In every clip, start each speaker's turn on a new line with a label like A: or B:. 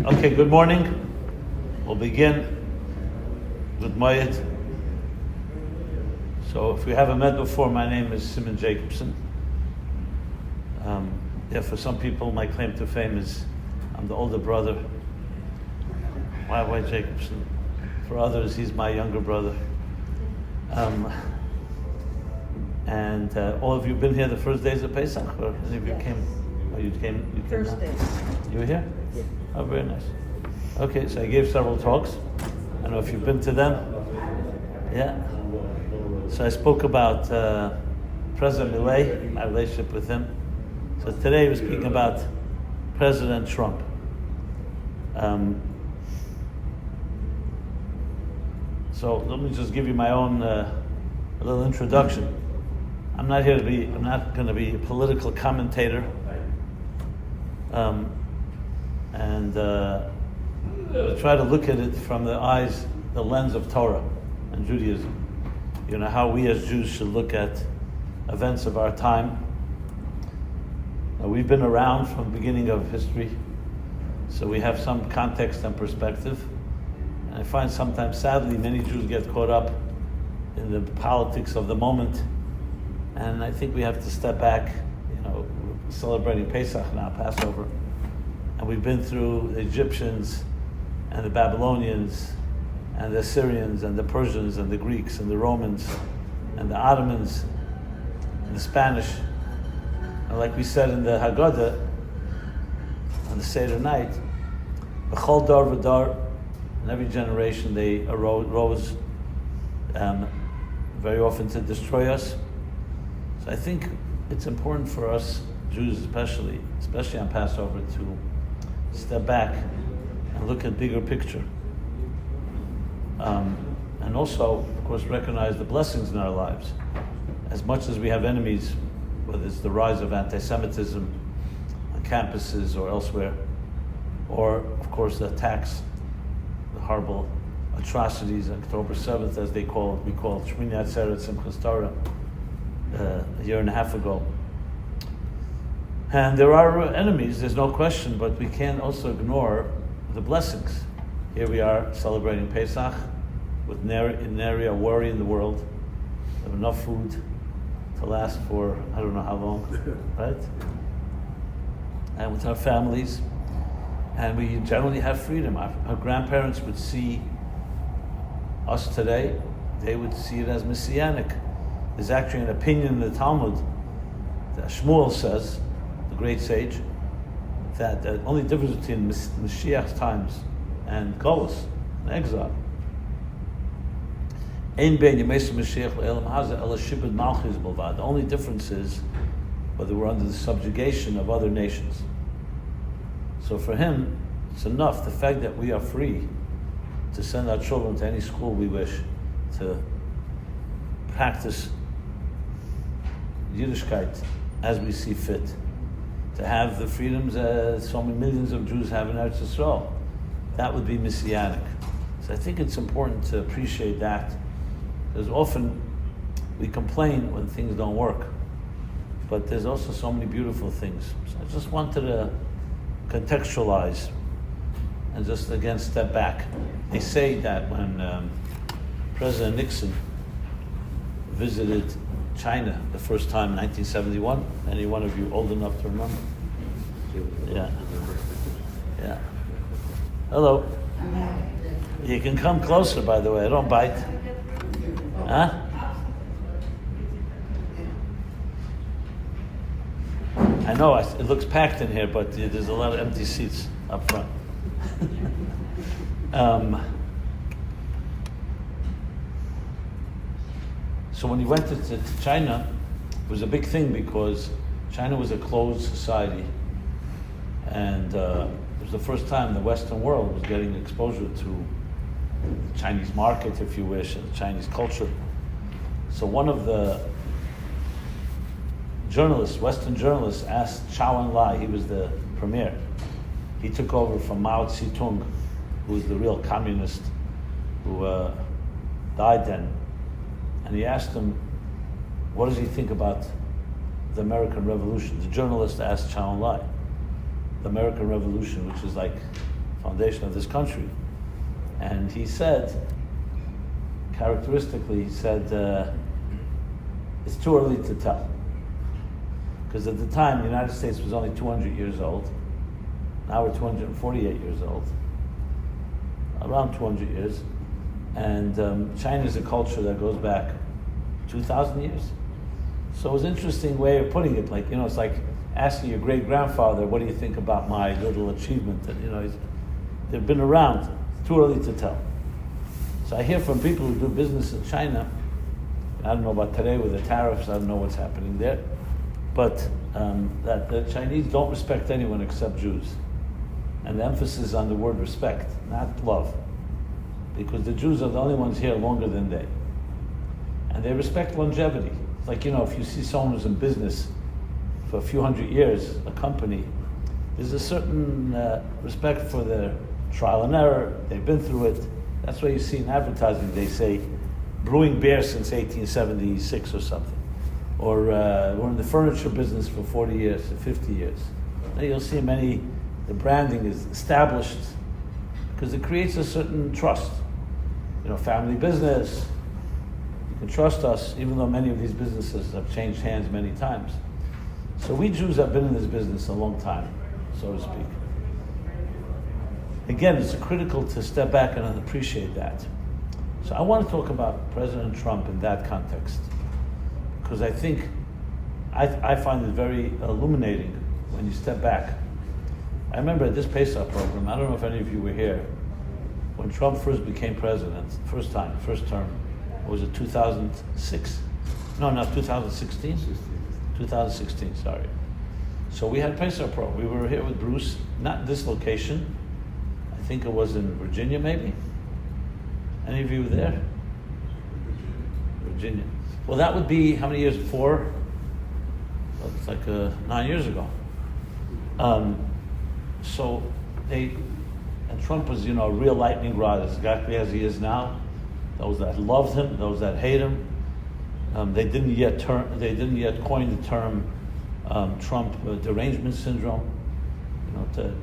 A: Okay, good morning. We'll begin with Mayat. So if we haven't met before, my name is Simon Jacobson. For some people, my claim to fame is I'm the older brother. Why Jacobson? For others, he's my younger brother. And all of you been here the first days of Pesach, or any of you came? Oh, you came
B: First day.
A: You were here?
B: Yeah.
A: Oh, very nice. Okay, so I gave several talks. I don't know if you've been to them. Yeah. So I spoke about President Milei, my relationship with him. So today we're speaking about President Trump. So let me just give you my own a little introduction. I'm not going to be a political commentator. And try to look at it from the lens of Torah and Judaism. You know, how we as Jews should look at events of our time. We've been around from the beginning of history, so we have some context and perspective. And I find sometimes, sadly, many Jews get caught up in the politics of the moment. And I think we have to step back. You know, we're celebrating Pesach now, Passover. And we've been through the Egyptians and the Babylonians and the Assyrians and the Persians and the Greeks and the Romans and the Ottomans and the Spanish. And like we said in the Haggadah, on the Seder night, B'chol dar v'dar, in every generation they rose very often to destroy us. So I think it's important for us, Jews especially on Passover, to step back and look at bigger picture. And also, of course, recognize the blessings in our lives. As much as we have enemies, whether it's the rise of anti-Semitism on campuses or elsewhere, or, of course, the attacks, the horrible atrocities, October 7th, as we call it, Shmini Atzeret Simchas Torah, a year and a half ago. And there are enemies, there's no question, but we can't also ignore the blessings. Here we are celebrating Pesach with nary a worry in the world. We have enough food to last for I don't know how long, right? And with our families. And we generally have freedom. Our grandparents would see us today, they would see it as messianic. There's actually an opinion in the Talmud that Shmuel says, the great sage, that the only difference between Mashiach's times and Golus, and exile, the only difference is whether we're under the subjugation of other nations. So for him, it's enough, the fact that we are free to send our children to any school we wish, to practice Yiddishkeit as we see fit, to have the freedoms so many millions of Jews have in Eretz Yisrael. That would be messianic. So I think it's important to appreciate that, because often we complain when things don't work, but there's also so many beautiful things. So I just wanted to contextualize and just again step back. They say that when President Nixon visited China the first time in 1971. Any one of you old enough to remember? Yeah. Hello. You can come closer, by the way. I don't bite. Huh? I know it looks packed in here, but there's a lot of empty seats up front. So when he went to China, it was a big thing because China was a closed society, and it was the first time the Western world was getting exposure to the Chinese market, if you wish, and the Chinese culture. So one of the Western journalists, asked Zhou Enlai, he was the premier. He took over from Mao Zedong, who was the real communist who died then. And he asked him, what does he think about the American Revolution? The journalist asked Zhou Enlai, the American Revolution, which is like foundation of this country. And he said, characteristically, he said, it's too early to tell. Because at the time, the United States was only 200 years old. Now we're 248 years old. Around 200 years. And China is a culture that goes back 2,000 years. So it was an interesting way of putting it. Like, it's like asking your great-grandfather, what do you think about my little achievement? And, they've been around. It's too early to tell. So I hear from people who do business in China, I don't know about today with the tariffs, I don't know what's happening there, but that the Chinese don't respect anyone except Jews. And the emphasis is on the word respect, not love. Because the Jews are the only ones here longer than they. And they respect longevity. It's like, if you see someone who's in business for a few hundred years, a company, there's a certain respect for their trial and error. They've been through it. That's why you see in advertising, they say, brewing beer since 1876 or something. Or we're in the furniture business for 40 years, 50 years. Now you'll see the branding is established because it creates a certain trust. Family business, you can trust us, even though many of these businesses have changed hands many times. So we Jews have been in this business a long time, so to speak. Again, it's critical to step back and appreciate that. So I want to talk about President Trump in that context, because I think, I find it very illuminating when you step back. I remember at this Pesach program, I don't know if any of you were here, when Trump first became president, first term, was it 2006? No, not 2016? 2016, sorry. So we had Pesach program. We were here with Bruce, not in this location. I think it was in Virginia, maybe. Any of you there? Virginia. Well, that would be how many years before? Well, it's like 9 years ago. And Trump was, a real lightning rod, exactly as he is now. Those that loved him, those that hate him. They didn't yet coin the term Trump derangement syndrome, to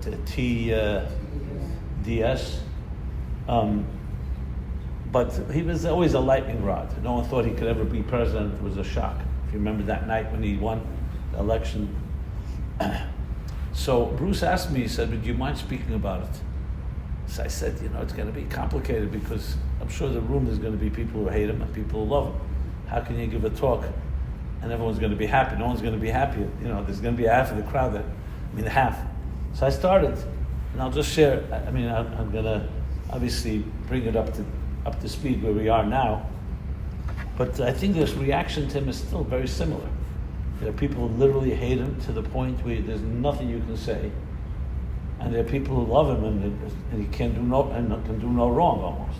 A: TDS. But he was always a lightning rod. No one thought he could ever be president. It was a shock. If you remember that night when he won the election. So Bruce asked me, he said, would you mind speaking about it? So I said, it's going to be complicated because I'm sure the room there's going to be people who hate him and people who love him. How can you give a talk and everyone's going to be happy? No one's going to be happy. There's going to be half of the crowd half. So I started, and I'll just share. I'm going to obviously bring it up to speed where we are now. But I think this reaction to him is still very similar. There are people who literally hate him to the point where there's nothing you can say. And there are people who love him and he can do no wrong almost.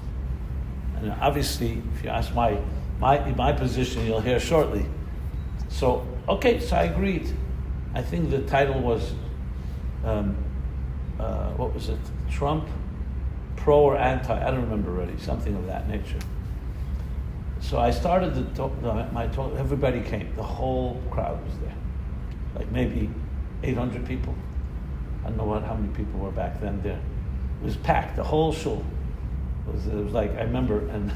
A: And obviously, if you ask my position, you'll hear shortly. So I agreed. I think the title was, what was it? Trump, pro or anti? I don't remember already. Something of that nature. So I started the talk. My talk. Everybody came. The whole crowd was there, like maybe 800 people. I don't know how many people were back then there. It was packed. The whole shul. It was like, I remember, and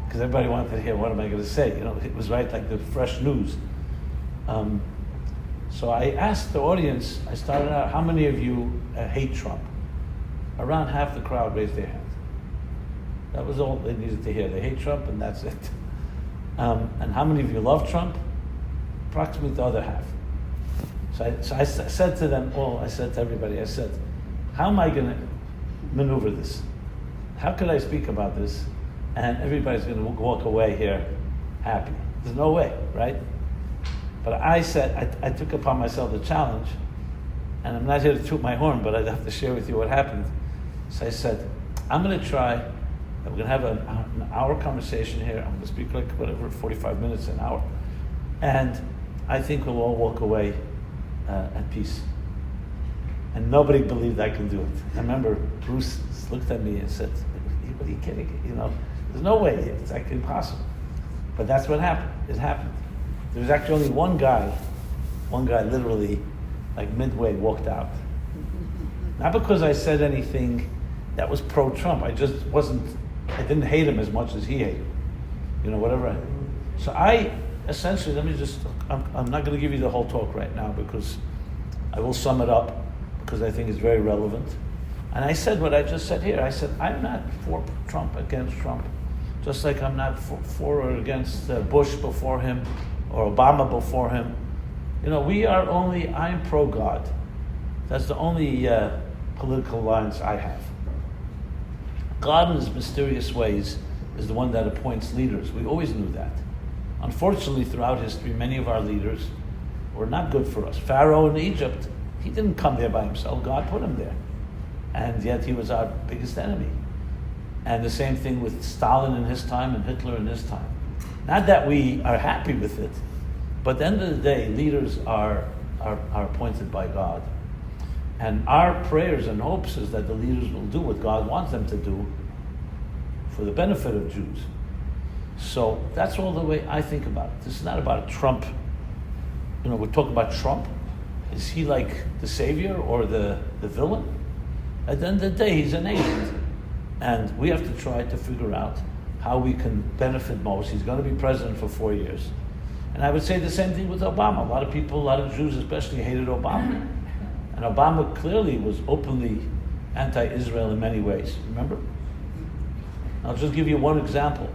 A: because everybody wanted to hear what am I going to say. It was like the fresh news. So I asked the audience. I started out, how many of you hate Trump? Around half the crowd raised their hands. That was all they needed to hear. They hate Trump, and that's it. And how many of you love Trump? Approximately the other half. So I said to them all, I said to everybody, I said, how am I going to maneuver this? How could I speak about this and everybody's going to walk away here happy? There's no way, right? But I said, I took upon myself the challenge, and I'm not here to toot my horn, but I'd have to share with you what happened. So I said, I'm going to try, we're going to have an hour conversation here. I'm going to speak like 45 minutes, an hour. And I think we'll all walk away at peace. And nobody believed I could do it. I remember Bruce looked at me and said, what are you kidding? There's no way. It's like impossible. But that's what happened. It happened. There was actually only one guy literally, like midway, walked out. Not because I said anything that was pro-Trump. I didn't hate him as much as he hated him. Whatever. So I essentially, I'm not going to give you the whole talk right now because I will sum it up because I think it's very relevant. And I said what I just said here. I said, I'm not for Trump, against Trump, just like I'm not for or against Bush before him or Obama before him. I'm pro-God. That's the only political lines I have. God in his mysterious ways is the one that appoints leaders. We always knew that. Unfortunately, throughout history, many of our leaders were not good for us. Pharaoh in Egypt, he didn't come there by himself. God put him there. And yet he was our biggest enemy. And the same thing with Stalin in his time and Hitler in his time. Not that we are happy with it, but at the end of the day, leaders are appointed by God. And our prayers and hopes is that the leaders will do what God wants them to do for the benefit of Jews. So that's all the way I think about it. This is not about Trump. We're talking about Trump. Is he like the savior or the villain? At the end of the day, he's an agent. And we have to try to figure out how we can benefit most. He's going to be president for 4 years. And I would say the same thing with Obama. A lot of Jews especially hated Obama. And Obama clearly was openly anti-Israel in many ways. Remember? I'll just give you one example.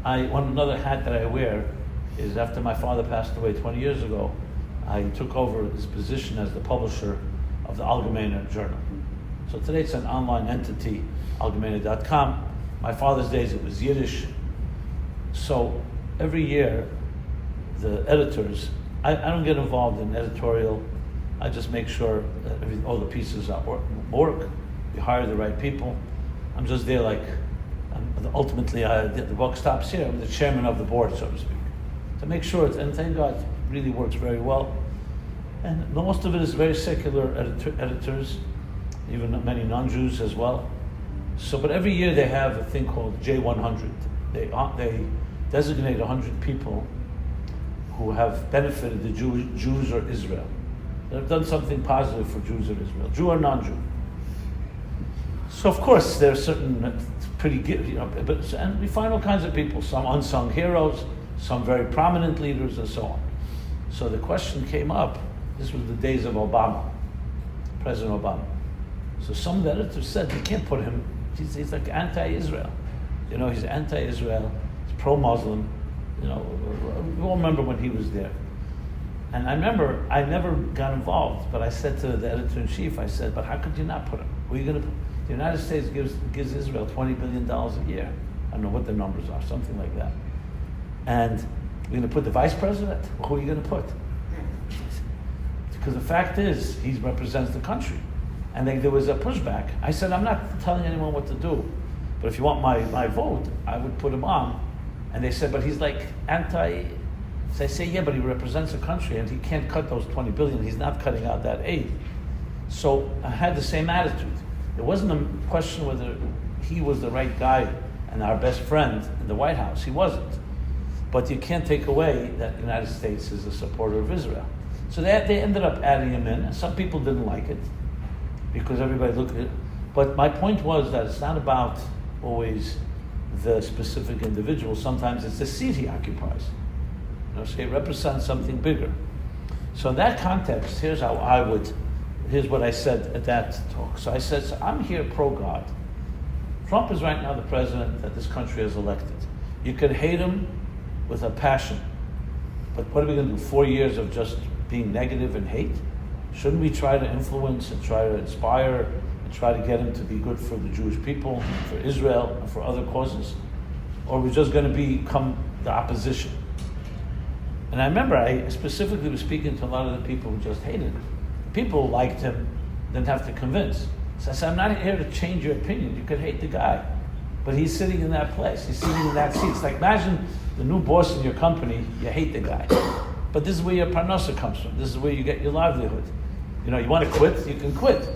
A: Another hat that I wear is after my father passed away 20 years ago, I took over this position as the publisher of the Allgemeine Journal. So today it's an online entity, allgemeine.com. My father's days it was Yiddish. So every year, the editors, I don't get involved in editorial. I just make sure that all the pieces work. We hire the right people. I'm just there ultimately the buck stops here. I'm the chairman of the board, so to speak. To make sure and thank God, it really works very well. And most of it is very secular editors, even many non-Jews as well. But every year they have a thing called J100. They designate 100 people who have benefited the Jews or Israel. They've done something positive for Jews or Israel, Jew or non-Jew. So of course there are certain pretty good, and we find all kinds of people, some unsung heroes, some very prominent leaders, and so on. So the question came up, this was the days of Obama, President Obama. So some of the editors said, you can't put him, he's like anti-Israel. He's anti-Israel, he's pro-Muslim. We all remember when he was there. And I remember, I never got involved, but I said to the editor-in-chief, I said, but how could you not put him? Who are you going to put? The United States gives Israel $20 billion a year. I don't know what the numbers are, something like that. And we're going to put the vice president? Who are you going to put? Because the fact is, he represents the country. And there was a pushback. I said, I'm not telling anyone what to do, but if you want my vote, I would put him on. And they said, but he's like anti... So I say, yeah, but he represents a country and he can't cut those 20 billion. He's not cutting out that aid. So I had the same attitude. It wasn't a question whether he was the right guy and our best friend in the White House. He wasn't. But you can't take away that the United States is a supporter of Israel. So they ended up adding him in, and some people didn't like it because everybody looked at it. But my point was that it's not about always the specific individual. Sometimes it's the seat he occupies. So he represents something bigger. So in that context, here's what I said at that talk. So I said, I'm here pro-God. Trump is right now the president that this country has elected. You can hate him with a passion, but what are we going to do? 4 years of just being negative and hate? Shouldn't we try to influence and try to inspire and try to get him to be good for the Jewish people, for Israel, and for other causes? Or are we just going to become the opposition? And I remember I specifically was speaking to a lot of the people who just hated him. People who liked him, didn't have to convince. So I said, I'm not here to change your opinion. You could hate the guy, but he's sitting in that place. He's sitting in that seat. It's like, imagine the new boss in your company, you hate the guy. But this is where your parnasa comes from. This is where you get your livelihood. You want to quit, you can quit.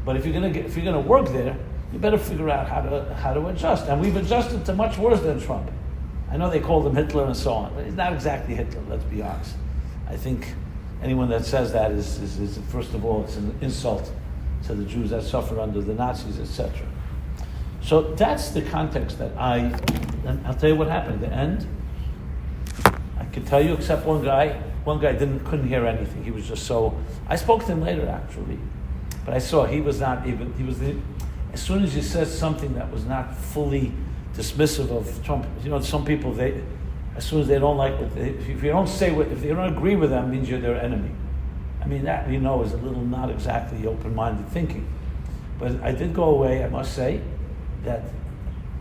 A: But if you're gonna work there, you better figure out how to adjust. And we've adjusted to much worse than Trump. I know they called him Hitler and so on, but he's not exactly Hitler, let's be honest. I think anyone that says that is first of all, it's an insult to the Jews that suffered under the Nazis, etc. So that's the context that and I'll tell you what happened. At the end, I can tell you except one guy couldn't hear anything. He was just so, I spoke to him later actually, but I saw as soon as he says something that was not fully dismissive of Trump, some people, as soon as they don't like if you don't if they don't agree with them, means you're their enemy. I mean, that, is a little not exactly open-minded thinking. But I did go away, I must say, that,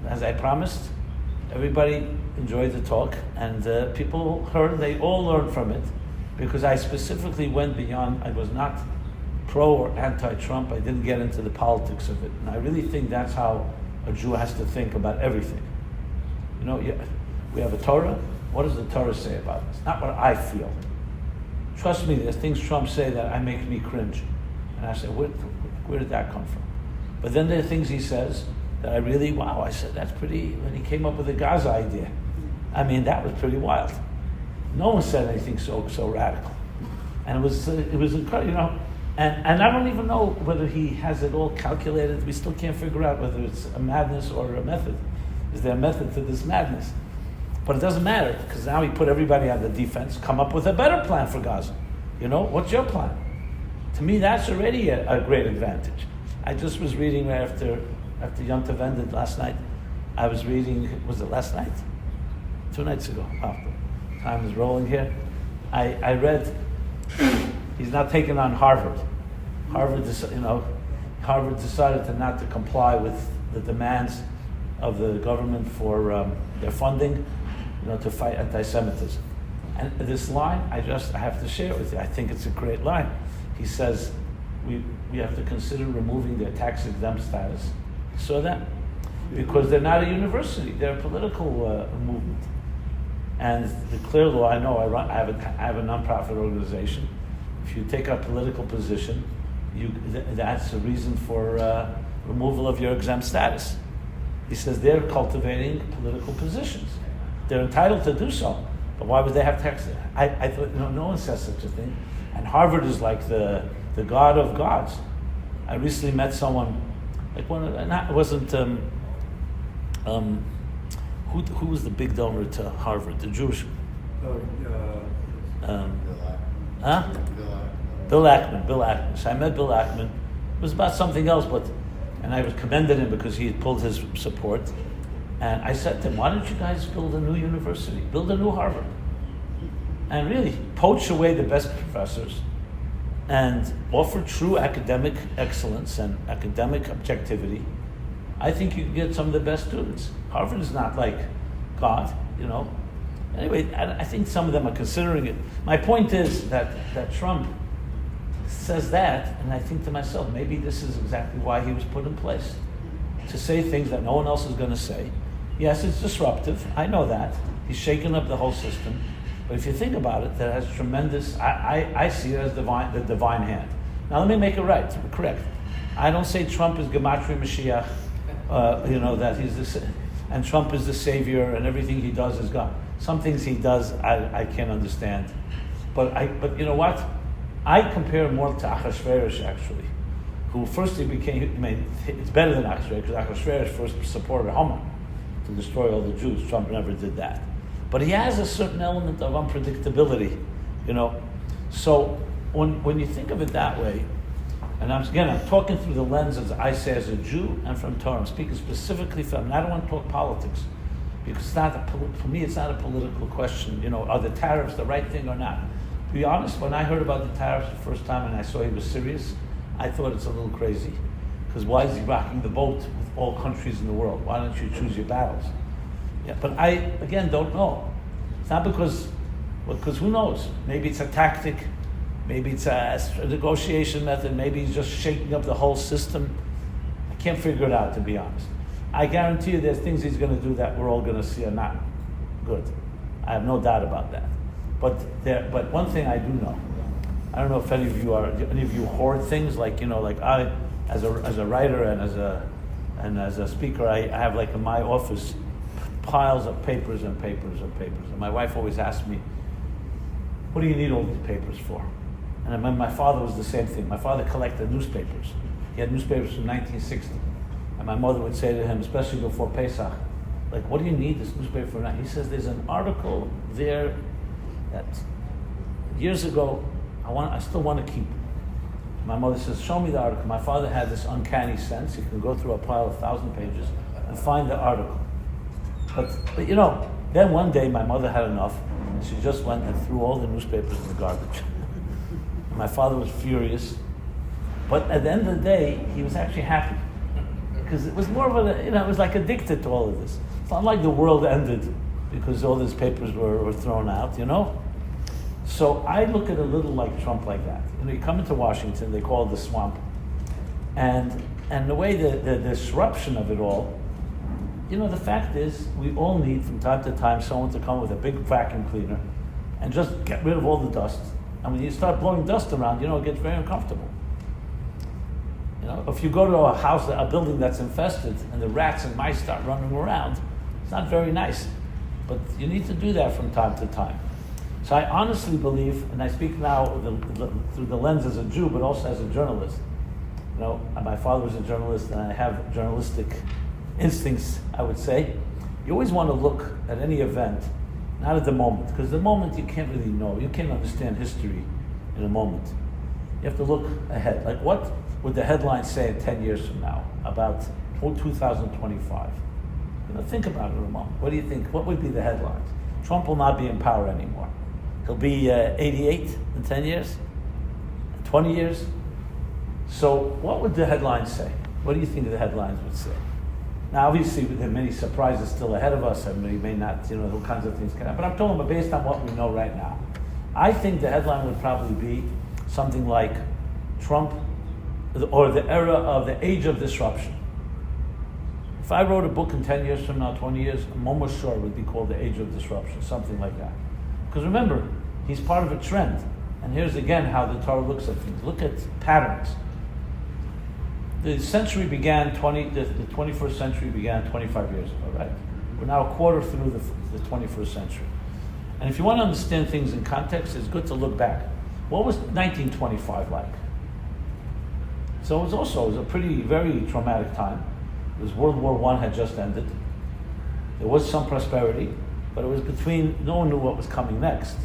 A: as I promised, everybody enjoyed the talk, and people heard, they all learned from it, because I specifically went beyond, I was not pro or anti-Trump, I didn't get into the politics of it. And I really think that's how a Jew has to think about everything. We have a Torah, what does the Torah say about this? Not what I feel. Trust me, there's things Trump say that make me cringe. And I say, where did that come from? But then there are things he says that I said, that's pretty, when he came up with the Gaza idea. I mean, that was pretty wild. No one said anything so radical. And it was incredible, and I don't even know whether he has it all calculated. We still can't figure out whether it's a madness or a method. Is there a method to this madness? But it doesn't matter, because now he put everybody on the defense, come up with a better plan for Gaza. What's your plan? To me, that's already a great advantage. I just was reading after Yom Tov ended last night. I was reading, was it last night? 2 nights ago. Wow, time is rolling here. I read, he's not taking on Harvard. Harvard decided not to comply with the demands of the government for their funding, to fight anti-Semitism. And this line, I have to share it with you. I think it's a great line. He says, we have to consider removing their tax-exempt status. You saw that? Because they're not a university, they're a political movement. And the clear law, I know, I have a nonprofit organization. If you take a political position, that's a reason for removal of your exempt status. He says they're cultivating political positions. They're entitled to do so, but why would they have tax? I thought, no one says such a thing. And Harvard is like the god of gods. I recently met someone, like who was the big donor to Harvard? The Jewish. Bill Ackman. So I met Bill Ackman. It was about something else, and I was commended him because he had pulled his support. And I said to him, why don't you guys build a new university? Build a new Harvard. And really poach away the best professors and offer true academic excellence and academic objectivity. I think you can get some of the best students. Harvard is not like God, Anyway, I think some of them are considering it. My point is that Trump says that, and I think to myself, maybe this is exactly why he was put in place. To say things that no one else is going to say. Yes, it's disruptive. I know that. He's shaken up the whole system. But if you think about it, that has tremendous, I see it as the divine hand. Now let me make it right, correct. I don't say Trump is Gematria Mashiach, that he's and Trump is the savior and everything he does is God. Some things he does, I can't understand. But you know what? I compare more to Achashverosh actually, who first he became, it's better than Achashverosh, because Achashverosh first supported Haman to destroy all the Jews. Trump never did that. But he has a certain element of unpredictability, So when you think of it that way, and I'm talking through the lens as I say as a Jew and from Torah. I'm speaking specifically and I don't want to talk politics, because for me it's not a political question. Are the tariffs the right thing or not? To be honest, when I heard about the tariffs the first time and I saw he was serious, I thought it's a little crazy. Because why is he rocking the boat with all countries in the world? Why don't you choose your battles? Yeah, but I, again, don't know. It's not because who knows? Maybe it's a tactic. Maybe it's a negotiation method. Maybe he's just shaking up the whole system. I can't figure it out, to be honest. I guarantee you there's things he's going to do that we're all going to see are not good. I have no doubt about that. But one thing I do know, I don't know if any of you hoard things, like I, as a writer and as a speaker, I have like in my office piles of papers and papers and papers. And my wife always asks me, what do you need all these papers for? And I remember my father was the same thing. My father collected newspapers. He had newspapers from 1960. And my mother would say to him, especially before Pesach, like, what do you need this newspaper for now? He says, there's an article there that years ago, I still want to keep. My mother says, show me the article. My father had this uncanny sense. He can go through a pile of 1,000 pages and find the article. But then one day my mother had enough, and she just went and threw all the newspapers in the garbage. My father was furious. But at the end of the day, he was actually happy. Because it was more of it was like addicted to all of this. It's not like the world ended because all these papers were thrown out, So I look at a little like Trump like that. You come into Washington, they call it the swamp. And the way the disruption of it all, the fact is we all need from time to time someone to come with a big vacuum cleaner and just get rid of all the dust. And when you start blowing dust around, it gets very uncomfortable. If you go to a house, a building that's infested, and the rats and mice start running around, it's not very nice. But you need to do that from time to time. So I honestly believe, and I speak now through the lens as a Jew, but also as a journalist. My father was a journalist, and I have journalistic instincts, I would say. You always want to look at any event, not at the moment, because the moment you can't really know. You can't understand history in a moment. You have to look ahead. Like, what would the headlines say 10 years from now about 2025? Think about it a moment. What do you think? What would be the headlines? Trump will not be in power anymore. He'll be 88 in 10 years, 20 years. So what would the headlines say? What do you think the headlines would say? Now, obviously, there are many surprises still ahead of us, and we may not, all kinds of things can happen. But I'm talking about based on what we know right now. I think the headline would probably be something like Trump, or the era of the age of disruption. If I wrote a book in 10 years from now, 20 years, I'm almost sure it would be called the age of disruption, something like that. Because remember, he's part of a trend. And here's again how the Torah looks at things. Look at patterns. The century began, the 21st century began 25 years ago, right? We're now a quarter through the 21st century. And if you want to understand things in context, it's good to look back. What was 1925 like? So it was a very traumatic time. It was World War I had just ended. There was some prosperity, but it was no one knew what was coming next.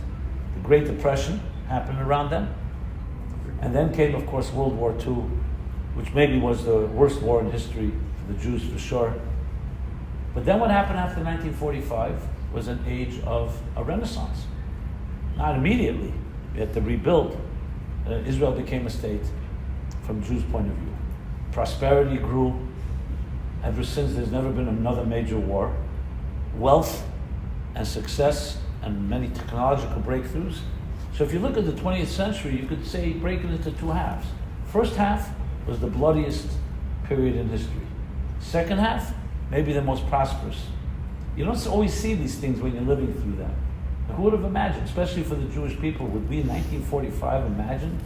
A: The Great Depression happened around then. And then came, of course, World War II, which maybe was the worst war in history for the Jews for sure. But then what happened after 1945 was an age of a renaissance. Not immediately. We had to rebuild. Israel became a state from Jews' point of view. Prosperity grew. Ever since, there's never been another major war. Wealth and success and many technological breakthroughs. So if you look at the 20th century, you could say break it into two halves. First half was the bloodiest period in history. Second half, maybe the most prosperous. You don't always see these things when you're living through them. Who would have imagined, especially for the Jewish people, would we in 1945 imagine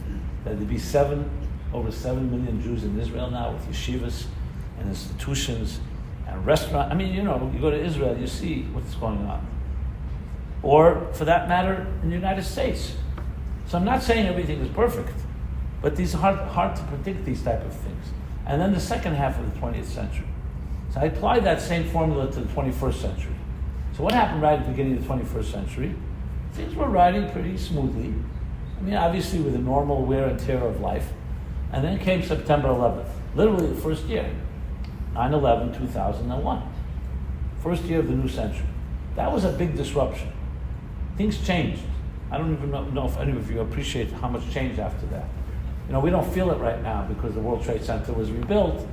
A: that there'd be over 7 million Jews in Israel now with yeshivas and institutions and restaurants? You go to Israel, you see what's going on. Or, for that matter, in the United States. So I'm not saying everything is perfect, but these are hard to predict, these type of things. And then the second half of the 20th century. So I apply that same formula to the 21st century. So what happened right at the beginning of the 21st century? Things were riding pretty smoothly. Obviously with the normal wear and tear of life. And then came September 11th, literally the first year, 9/11, 2001. First year of the new century. That was a big disruption. Things changed. I don't even know if any of you appreciate how much changed after that. We don't feel it right now because the World Trade Center was rebuilt,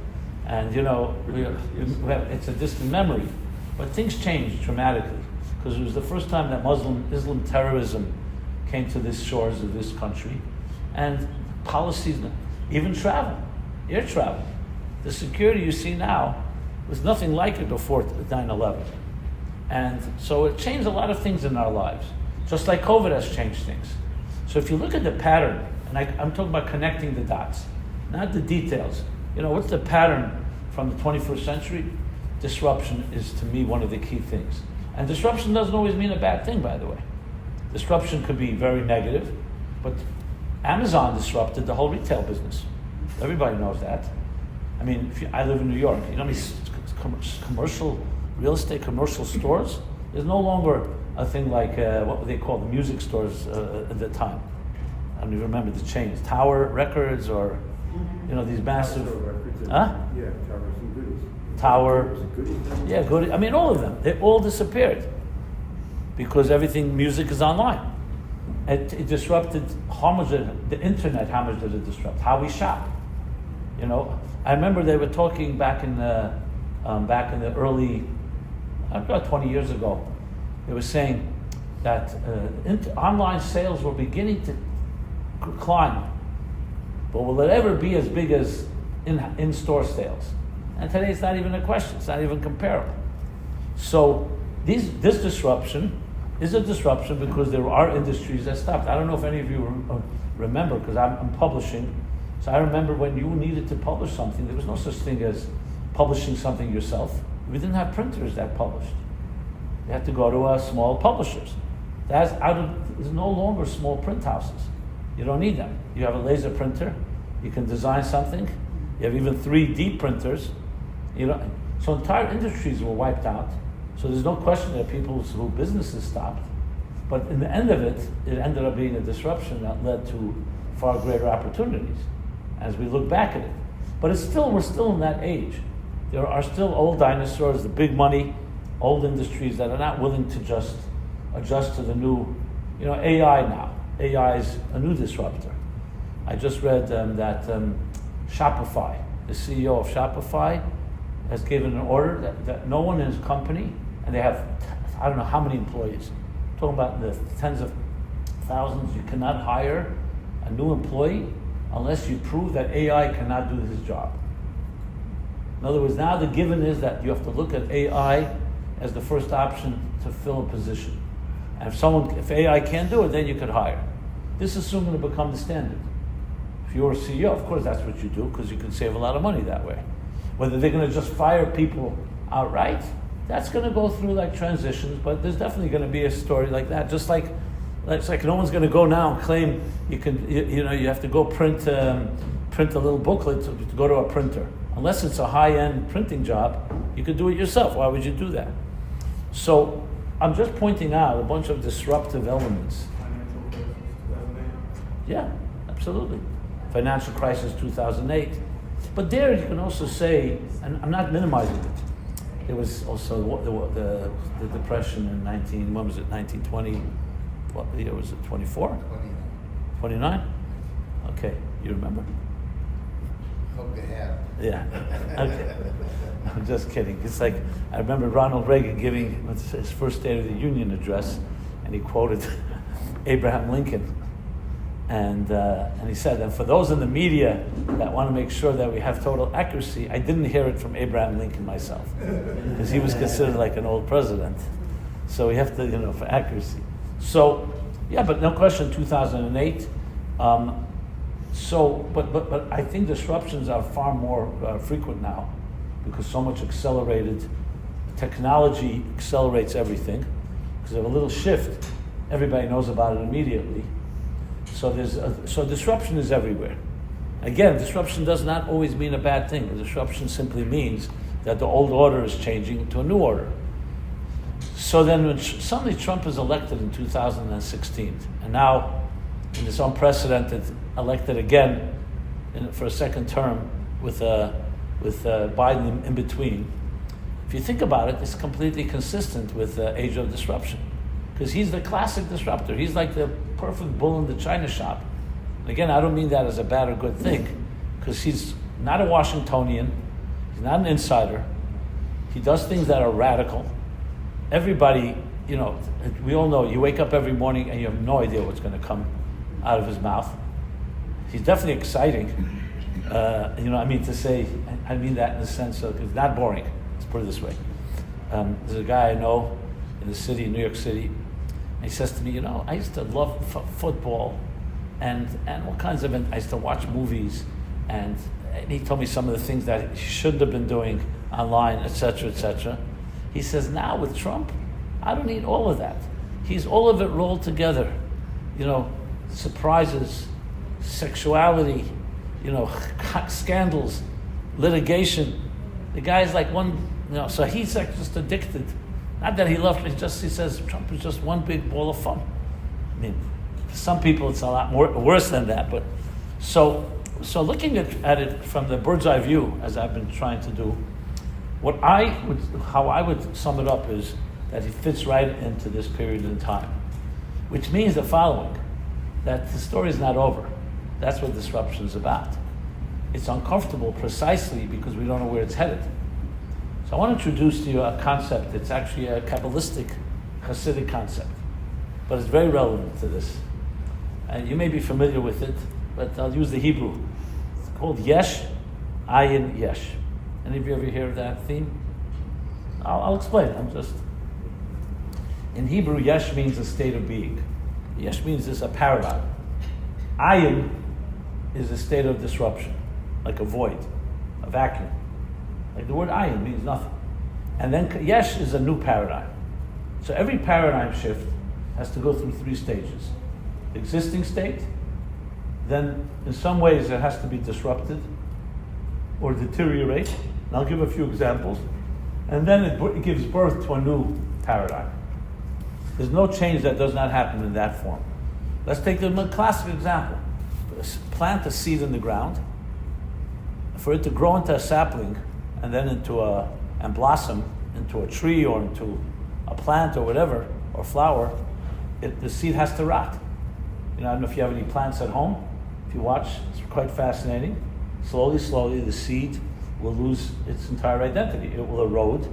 A: and it's a distant memory. But things changed dramatically because it was the first time that Islam terrorism came to the shores of this country, and policies, even travel, air travel. The security you see now was nothing like it before 9/11. And so it changed a lot of things in our lives, just like COVID has changed things. So if you look at the pattern, and I'm talking about connecting the dots, not the details. What's the pattern from the 21st century? Disruption is, to me, one of the key things. And disruption doesn't always mean a bad thing, by the way. Disruption could be very negative, but Amazon disrupted the whole retail business. Everybody knows that. I mean, I live in New York. You know how many commercial real estate, commercial stores? There's no longer a thing like what they call the music stores at the time. I don't even remember the chains. Tower Records or, these massive... Huh?
B: Yeah, Towers and Goodies.
A: Tower. Yeah, Goodies. I mean, all of them. They all disappeared because music is online. It disrupted, the internet, how much did it disrupt? How we shop. I remember they were talking back in the early, about 20 years ago, they were saying that online sales were beginning to climb, but will it ever be as big as in-store sales? And today it's not even a question, it's not even comparable. So this disruption is a disruption because there are industries that stopped. I don't know if any of you remember, because I'm publishing, so I remember when you needed to publish something, there was no such thing as publishing something yourself. We didn't have printers that published. You had to go to small publishers. There's no longer small print houses. You don't need them. You have a laser printer, you can design something, you have even 3D printers. So entire industries were wiped out. So there's no question that people's businesses stopped. But in the end of it, it ended up being a disruption that led to far greater opportunities as we look back at it. But we're still in that age. There are still old dinosaurs, the big money, old industries that are not willing to just adjust to the new, AI now. AI is a new disruptor. I just read that Shopify, the CEO of Shopify, has given an order that no one in his company, and they have, I don't know how many employees, talking about the tens of thousands, you cannot hire a new employee unless you prove that AI cannot do his job. In other words, now the given is that you have to look at AI as the first option to fill a position. And if AI can't do it, then you could hire. This is soon going to become the standard. If you're a CEO, of course that's what you do, because you can save a lot of money that way. Whether they're going to just fire people outright, that's going to go through like transitions, but there's definitely going to be a story like that. Just like it's like no one's going to go now and claim you have to go print a little booklet to go to a printer. Unless it's a high-end printing job, you could do it yourself. Why would you do that? So I'm just pointing out a bunch of disruptive elements.
B: Financial crisis 2008.
A: Yeah, absolutely. Financial crisis 2008. But there you can also say, and I'm not minimizing it, there was also the depression in 1920, what year was it, 24? 29? Okay, you remember?
C: Hope you have.
A: Yeah, okay. I'm just kidding. It's like, I remember Ronald Reagan giving his first State of the Union address, and he quoted Abraham Lincoln. And he said, and for those in the media that want to make sure that we have total accuracy, I didn't hear it from Abraham Lincoln myself, because he was considered like an old president. So we have to, for accuracy. So, yeah, but no question, 2008. But I think disruptions are far more frequent now, because so much accelerated technology accelerates everything. Because of a little shift, everybody knows about it immediately. So disruption is everywhere. Again, disruption does not always mean a bad thing. Disruption simply means that the old order is changing to a new order. So then when suddenly Trump is elected in 2016, and now in this unprecedented, elected again for a second term with Biden in between, if you think about it, it's completely consistent with the age of disruption. Because he's the classic disruptor. He's like the perfect bull in the china shop. And again, I don't mean that as a bad or good thing, because he's not a Washingtonian, he's not an insider, he does things that are radical. Everybody, we all know, you wake up every morning and you have no idea what's going to come out of his mouth. He's definitely exciting. I mean that in the sense of, it's not boring, let's put it this way. There's a guy I know in the city, New York City, and he says to me, I used to love football and all kinds of, I used to watch movies, and he told me some of the things that he shouldn't have been doing online, etc., etc. He says, now with Trump, I don't need all of that. He's all of it rolled together. Surprises, sexuality, scandals, litigation. The guy's like so he's like just addicted. Not that he loved it, he says Trump is just one big ball of fun. I mean, for some people it's a lot more worse than that, but so looking at it from the bird's eye view, as I've been trying to do, how I would sum it up is that he fits right into this period in time, which means the following, that the story is not over. That's what disruption is about. It's uncomfortable precisely because we don't know where it's headed. So I want to introduce to you a concept. It's actually a Kabbalistic, Hasidic concept, but it's very relevant to this. And you may be familiar with it, but I'll use the Hebrew. It's called Yesh, Ayin, Yesh. Any of you ever hear of that theme? I'll explain. In Hebrew, Yesh means a state of being. Yesh means it's a paradigm. Ayin is a state of disruption, like a void, a vacuum. Like the word ayin means nothing. And then yesh is a new paradigm. So every paradigm shift has to go through 3 stages. The existing state, then in some ways it has to be disrupted or deteriorate. And I'll give a few examples. And then it gives birth to a new paradigm. There's no change that does not happen in that form. Let's take the classic example. Plant a seed in the ground. For it to grow into a sapling and then and blossom into a tree or into a plant or whatever, or flower, the seed has to rot. I don't know if you have any plants at home. If you watch, it's quite fascinating. Slowly, the seed will lose its entire identity. It will erode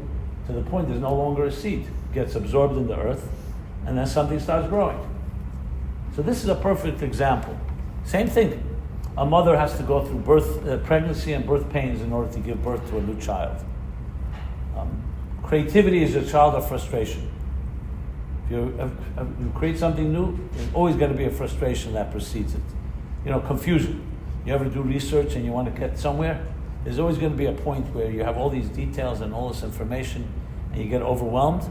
A: to the point there's no longer a seed. It gets absorbed in the earth, and then something starts growing. So this is a perfect example. Same thing. A mother has to go through pregnancy and birth pains in order to give birth to a new child. Creativity is a child of frustration. If you create something new, there's always going to be a frustration that precedes it. Confusion. You ever do research and you want to get somewhere? There's always going to be a point where you have all these details and all this information and you get overwhelmed,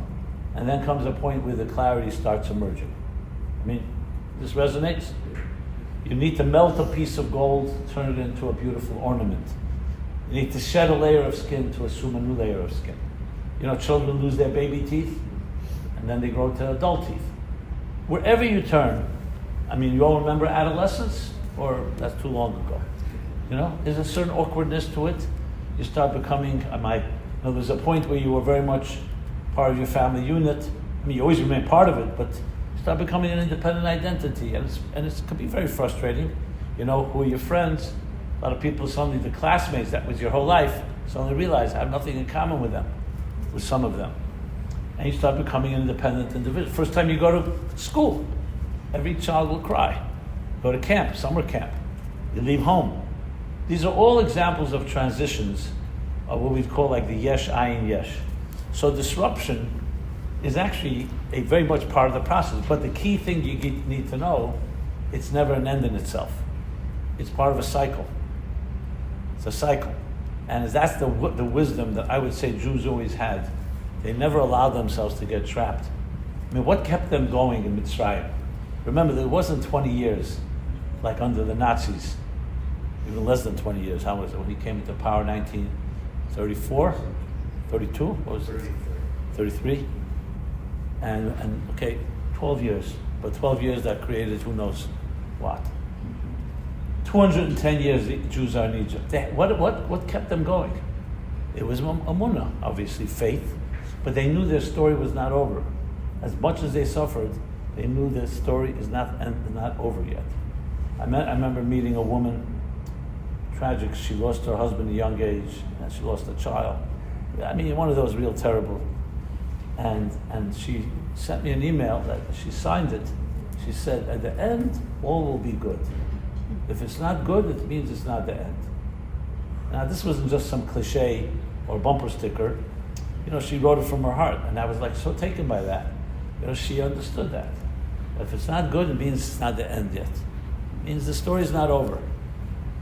A: and then comes a point where the clarity starts emerging. This resonates? You need to melt a piece of gold, turn it into a beautiful ornament. You need to shed a layer of skin to assume a new layer of skin. Children lose their baby teeth, and then they grow to adult teeth. Wherever you turn, you all remember adolescence, or that's too long ago? There's a certain awkwardness to it. You start becoming, there's a point where you were very much part of your family unit. You always remain part of it, but start becoming an independent identity, and it can be very frustrating. Who are your friends? A lot of people, suddenly the classmates that was your whole life, suddenly realize I have nothing in common with them, with some of them. And you start becoming an independent individual. First time you go to school, every child will cry. Go to camp, summer camp. You leave home. These are all examples of transitions of what we'd call like the yesh, ayin, yesh. So disruption is actually a very much part of the process. But the key thing you need to know, it's never an end in itself. It's part of a cycle. It's a cycle. And that's the wisdom that I would say Jews always had. They never allowed themselves to get trapped. What kept them going in Mitzrayim? Remember, there wasn't 20 years like under the Nazis. Even less than 20 years. How was it when he came into power? 1934? 32? What was it? 33? And 12 years. But 12 years that created who knows what. 210 years the Jews are in Egypt. What kept them going? It was Amunah, obviously, faith. But they knew their story was not over. As much as they suffered, they knew their story is not over yet. I remember meeting a woman, tragic. She lost her husband at a young age, and she lost a child. One of those real terrible. And she sent me an email that she signed it. She said, at the end, all will be good. If it's not good, it means it's not the end. Now, this wasn't just some cliche or bumper sticker. She wrote it from her heart, and I was like so taken by that. She understood that. If it's not good, it means it's not the end yet. It means the story's not over.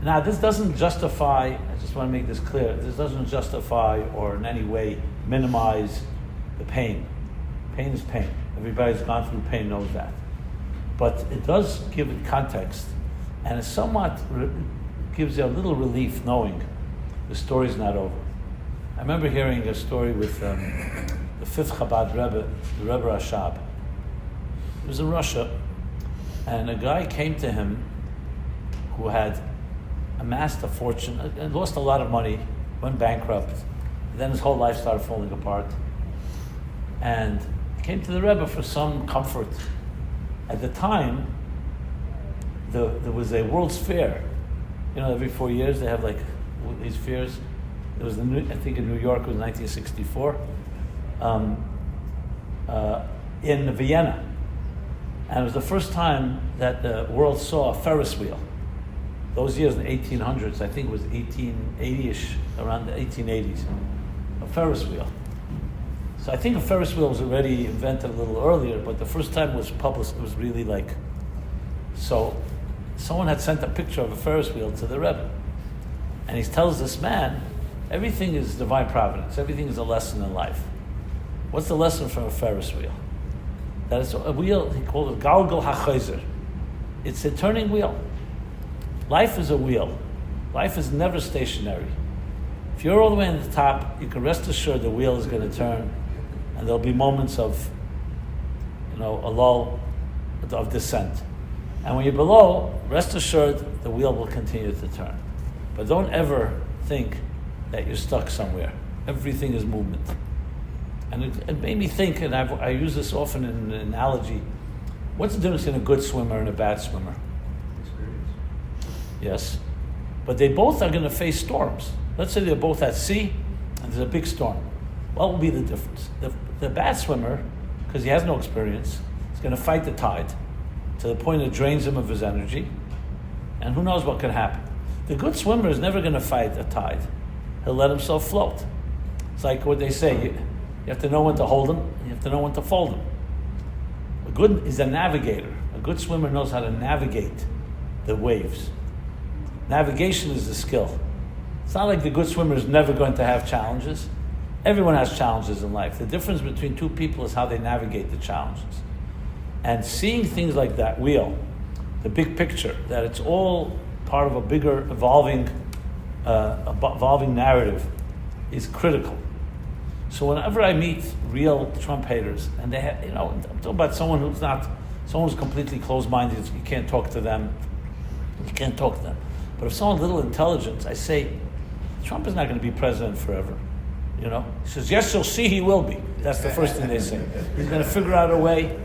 A: Now, this doesn't justify, I just want to make this clear, this doesn't justify or in any way minimize the pain. Pain is pain. Everybody who's gone through pain knows that. But it does give it context, and it somewhat gives you a little relief knowing the story's not over. I remember hearing a story with the fifth Chabad Rebbe, the Rebbe Rashab. He was in Russia, and a guy came to him who had amassed a fortune and lost a lot of money, went bankrupt. Then his whole life started falling apart. And he came to the Rebbe for some comfort. At the time, there was a World's Fair. You know, every 4 years they have like these fairs. It was, I think in New York, it was 1964, in Vienna. And it was the first time that the world saw a Ferris wheel. Those years in the 1800s, I think it was 1880-ish, around the 1880s, a Ferris wheel. So I think a Ferris wheel was already invented a little earlier, but the first time it was published, it was really like, so someone had sent a picture of a Ferris wheel to the Rebbe. And he tells this man, everything is divine providence, everything is a lesson in life. What's the lesson from a Ferris wheel? That it's a wheel, he called it Galgal HaChayzer. It's a turning wheel. Life is a wheel. Life is never stationary. If you're all the way on the top, you can rest assured the wheel is going to turn, and there'll be moments of, a lull, of descent. And when you're below, rest assured the wheel will continue to turn. But don't ever think that you're stuck somewhere. Everything is movement. And it made me think, and I use this often in an analogy, what's the difference in a good swimmer and a bad swimmer?
B: Experience.
A: Yes. But they both are going to face storms. Let's say they're both at sea and there's a big storm. What will be the difference? The bad swimmer, because he has no experience, is going to fight the tide to the point it drains him of his energy, and who knows what could happen. The good swimmer is never going to fight a tide. He'll let himself float. It's like what they say, you have to know when to hold him, and you have to know when to fold him. A good is a navigator. A good swimmer knows how to navigate the waves. Navigation is the skill. It's not like the good swimmer is never going to have challenges. Everyone has challenges in life. The difference between two people is how they navigate the challenges. And seeing things like that wheel, the big picture, that it's all part of a bigger evolving narrative, is critical. So whenever I meet real Trump haters, and they have, I'm talking about someone who's completely closed-minded, you can't talk to them. But if someone's a little intelligent, I say, Trump is not going to be president forever. He says, yes, you'll see he will be. That's the first thing they say. He's going to figure out a way.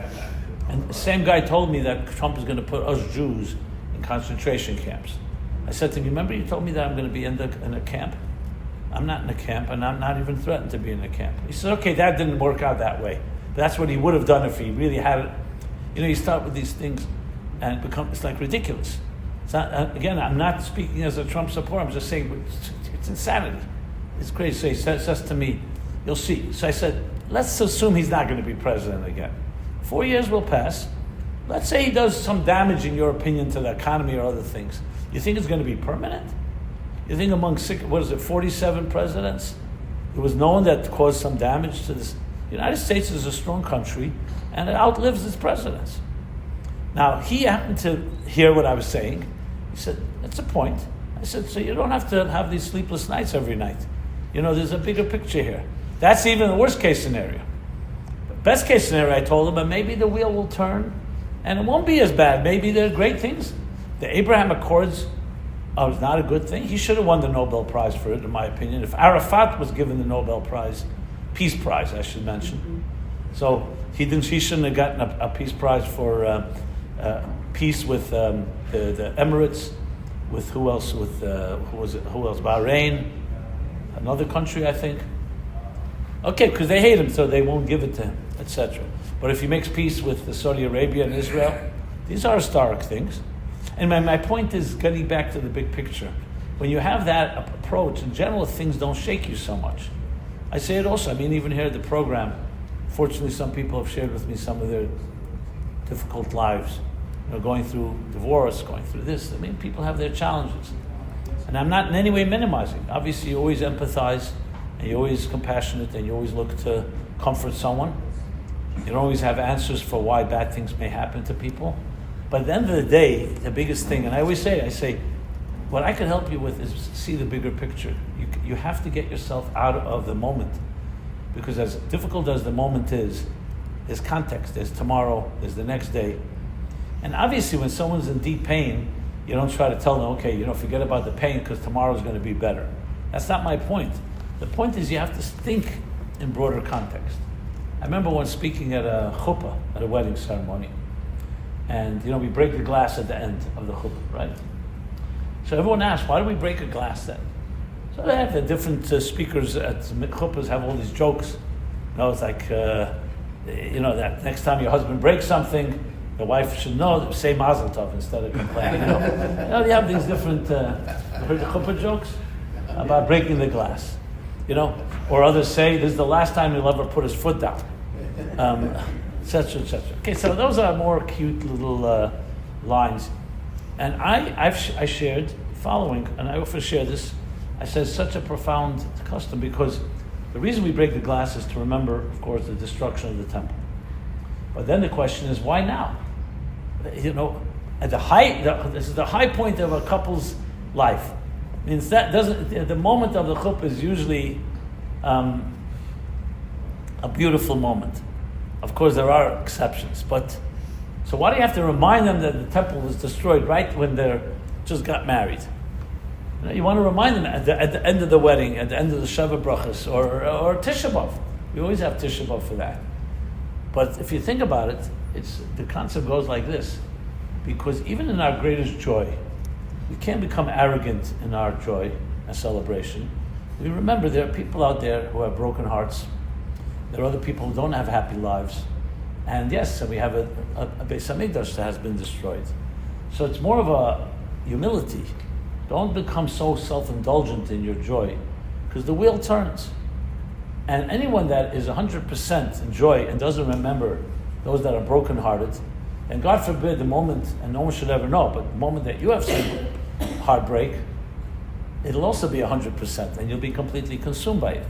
A: And the same guy told me that Trump is going to put us Jews in concentration camps. I said to him, remember you told me that I'm going to be in a camp? I'm not in a camp, and I'm not even threatened to be in a camp. He said, okay, that didn't work out that way. But that's what he would have done if he really had it. You start with these things, and it's like ridiculous. It's not, again, I'm not speaking as a Trump supporter. I'm just saying it's insanity. It's crazy. So he says to me, you'll see. So I said, let's assume he's not going to be president again. 4 years will pass. Let's say he does some damage, in your opinion, to the economy or other things. You think it's going to be permanent? You think among 47 presidents, there was no one that caused some damage to this? The United States is a strong country, and it outlives its presidents. Now, he happened to hear what I was saying. He said, that's a point. I said, so you don't have to have these sleepless nights every night. There's a bigger picture here. That's even the worst case scenario. But best case scenario, I told him, and maybe the wheel will turn, and it won't be as bad. Maybe there are great things. The Abraham Accords was not a good thing. He should have won the Nobel Prize for it, in my opinion. If Arafat was given the Nobel Prize, Peace Prize, I should mention. So he shouldn't have gotten a Peace Prize for peace with the Emirates, with who else? With who else? Bahrain, another country, I think. Okay, because they hate him, so they won't give it to him, etc. But if he makes peace with Saudi Arabia and Israel, these are historic things. And my point is getting back to the big picture. When you have that approach, in general, things don't shake you so much. I say it also. Even here at the program, fortunately, some people have shared with me some of their difficult lives. Going through divorce, going through this. People have their challenges. And I'm not in any way minimizing. Obviously, you always empathize, and you're always compassionate, and you always look to comfort someone. You don't always have answers for why bad things may happen to people. But at the end of the day, the biggest thing, and I always say, what I can help you with is see the bigger picture. You have to get yourself out of the moment, because as difficult as the moment is, there's context, there's tomorrow, there's the next day. And obviously when someone's in deep pain, you don't try to tell them, okay, forget about the pain because tomorrow's going to be better. That's not my point. The point is you have to think in broader context. I remember once speaking at a chuppah, at a wedding ceremony, and we break the glass at the end of the chuppah, right? So everyone asked, why do we break a glass then? So they have the different speakers at chuppahs have all these jokes. It's like, that next time your husband breaks something, the wife should know, say mazel tov instead of complaining. They have these different, you heard the chuppah jokes about breaking the glass, or others say this is the last time he'll ever put his foot down, etc., etc. Okay, so those are more cute little lines, and I shared following, and I often share this. I said it's such a profound custom because the reason we break the glass is to remember, of course, the destruction of the temple. But then the question is, why now? At this is the high point of a couple's life. Means that the moment of the chuppah is usually a beautiful moment. Of course, there are exceptions, but so why do you have to remind them that the temple was destroyed right when they just got married? You want to remind them at the end of the wedding, at the end of the Sheva Brachas, or Tisha B'Av. We always have Tisha B'Av for that. But if you think about it, the concept goes like this. Because even in our greatest joy, we can't become arrogant in our joy and celebration. We remember there are people out there who have broken hearts. There are other people who don't have happy lives. And yes, we have a Beis Hamikdash that has been destroyed. So it's more of a humility. Don't become so self-indulgent in your joy, because the wheel turns. And anyone that is 100% in joy and doesn't remember those that are brokenhearted, and God forbid the moment, and no one should ever know, but the moment that you have some heartbreak, it'll also be 100%, and you'll be completely consumed by it.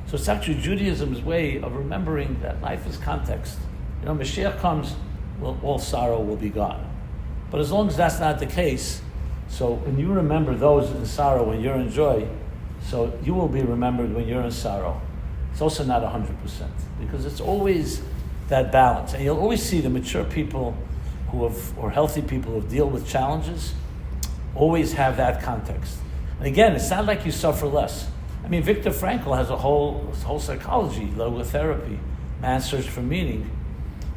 A: So it's actually Judaism's way of remembering that life is context. Mashiach comes, all sorrow will be gone. But as long as that's not the case, so when you remember those in sorrow when you're in joy, so you will be remembered when you're in sorrow. It's also not 100%, because it's always that balance. And you'll always see the mature people or healthy people who deal with challenges always have that context. And again, it's not like you suffer less. Viktor Frankl has a whole psychology, logotherapy, man's search for meaning,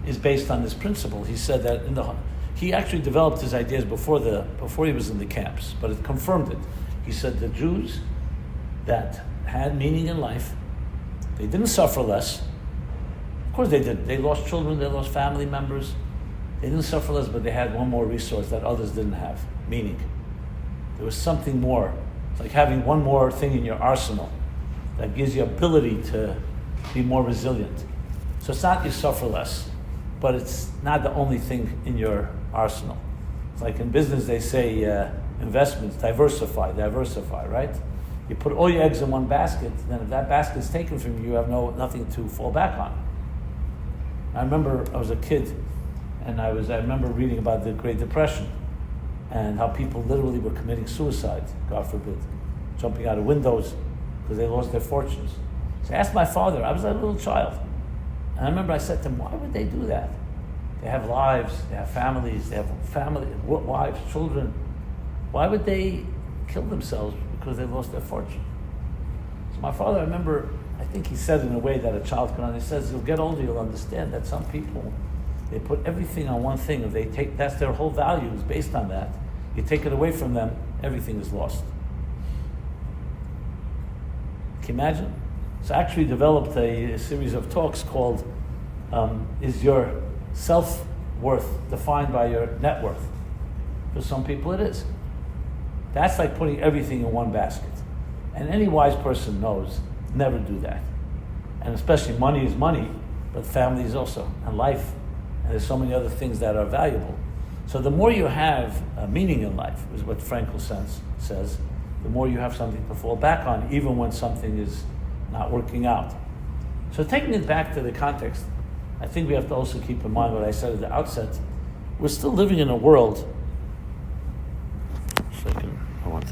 A: is based on this principle. He said that he actually developed his ideas before he was in the camps, but it confirmed it. He said the Jews that had meaning in life, they didn't suffer less. Of course they did. They lost children, they lost family members. They didn't suffer less, but they had one more resource that others didn't have, meaning. There was something more. It's like having one more thing in your arsenal that gives you ability to be more resilient. So it's not you suffer less, but it's not the only thing in your arsenal. It's like in business they say investments, diversify, right? You put all your eggs in one basket, then if that basket is taken from you, you have nothing to fall back on. I remember I was a kid, and I remember reading about the Great Depression and how people literally were committing suicide, God forbid, jumping out of windows because they lost their fortunes. So I asked my father, I was a little child, and I remember I said to him, why would they do that? They have lives, they have families, wives, children. Why would they kill themselves because they lost their fortune? So my father, I remember, I think he said it in a way that a child can understand. He says, you'll get older, you'll understand that some people, they put everything on one thing. If they that's their whole value is based on that. You take it away from them, everything is lost. Can you imagine? So I actually developed a series of talks called, is your self-worth defined by your net worth? For some people it is. That's like putting everything in one basket. And any wise person knows, never do that. And especially money is money, but family is also, and life. And there's so many other things that are valuable. So the more you have a meaning in life, is what Frankl says, the more you have something to fall back on, even when something is not working out. So taking it back to the context, I think we have to also keep in mind what I said at the outset. We're still living in a world. I want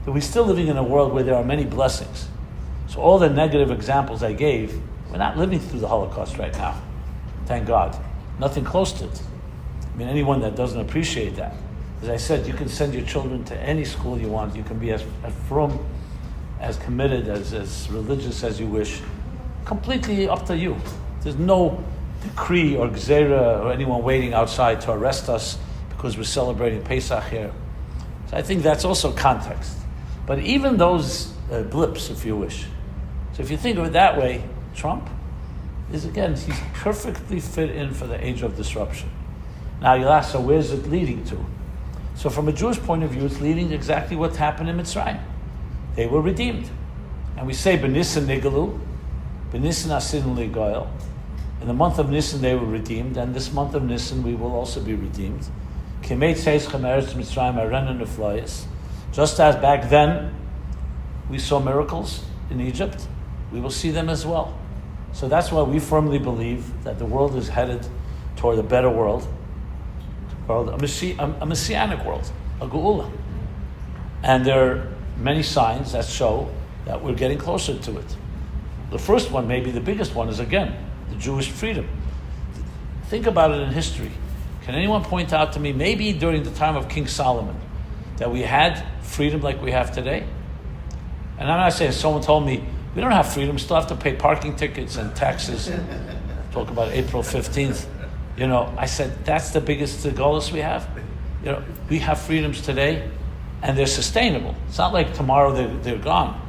A: We're still living in a world where there are many blessings. So all the negative examples I gave, we're not living through the Holocaust right now. Thank God. Nothing close to it. I mean, anyone that doesn't appreciate that. As I said, you can send your children to any school you want. You can be as frum, as committed, as religious as you wish. Completely up to you. There's no decree or gzera or anyone waiting outside to arrest us because we're celebrating Pesach here. So I think that's also context. But even those blips, if you wish. So if you think of it that way, Trump is, again, he's perfectly fit in for the age of disruption. Now you'll ask, so where's it leading to? So from a Jewish point of view, it's leading to exactly what happened in Mitzrayim. They were redeemed. And we say, B'Nissen Nigalu, B'Nissen Asin Ligoyel. In the month of Nisan they were redeemed, and this month of Nisan we will also be redeemed. Just as back then we saw miracles in Egypt, we will see them as well. So that's why we firmly believe that the world is headed toward a better world, a messianic world, a geula. And there are many signs that show that we're getting closer to it. The first one, maybe the biggest one, is again, the Jewish freedom. Think about it in history. Can anyone point out to me, maybe during the time of King Solomon, that we had freedom like we have today? And I'm not saying, someone told me, we don't have freedom, still have to pay parking tickets and taxes. Talk about April 15th. I said, that's the biggest goals we have. We have freedoms today, and they're sustainable. It's not like tomorrow they're gone.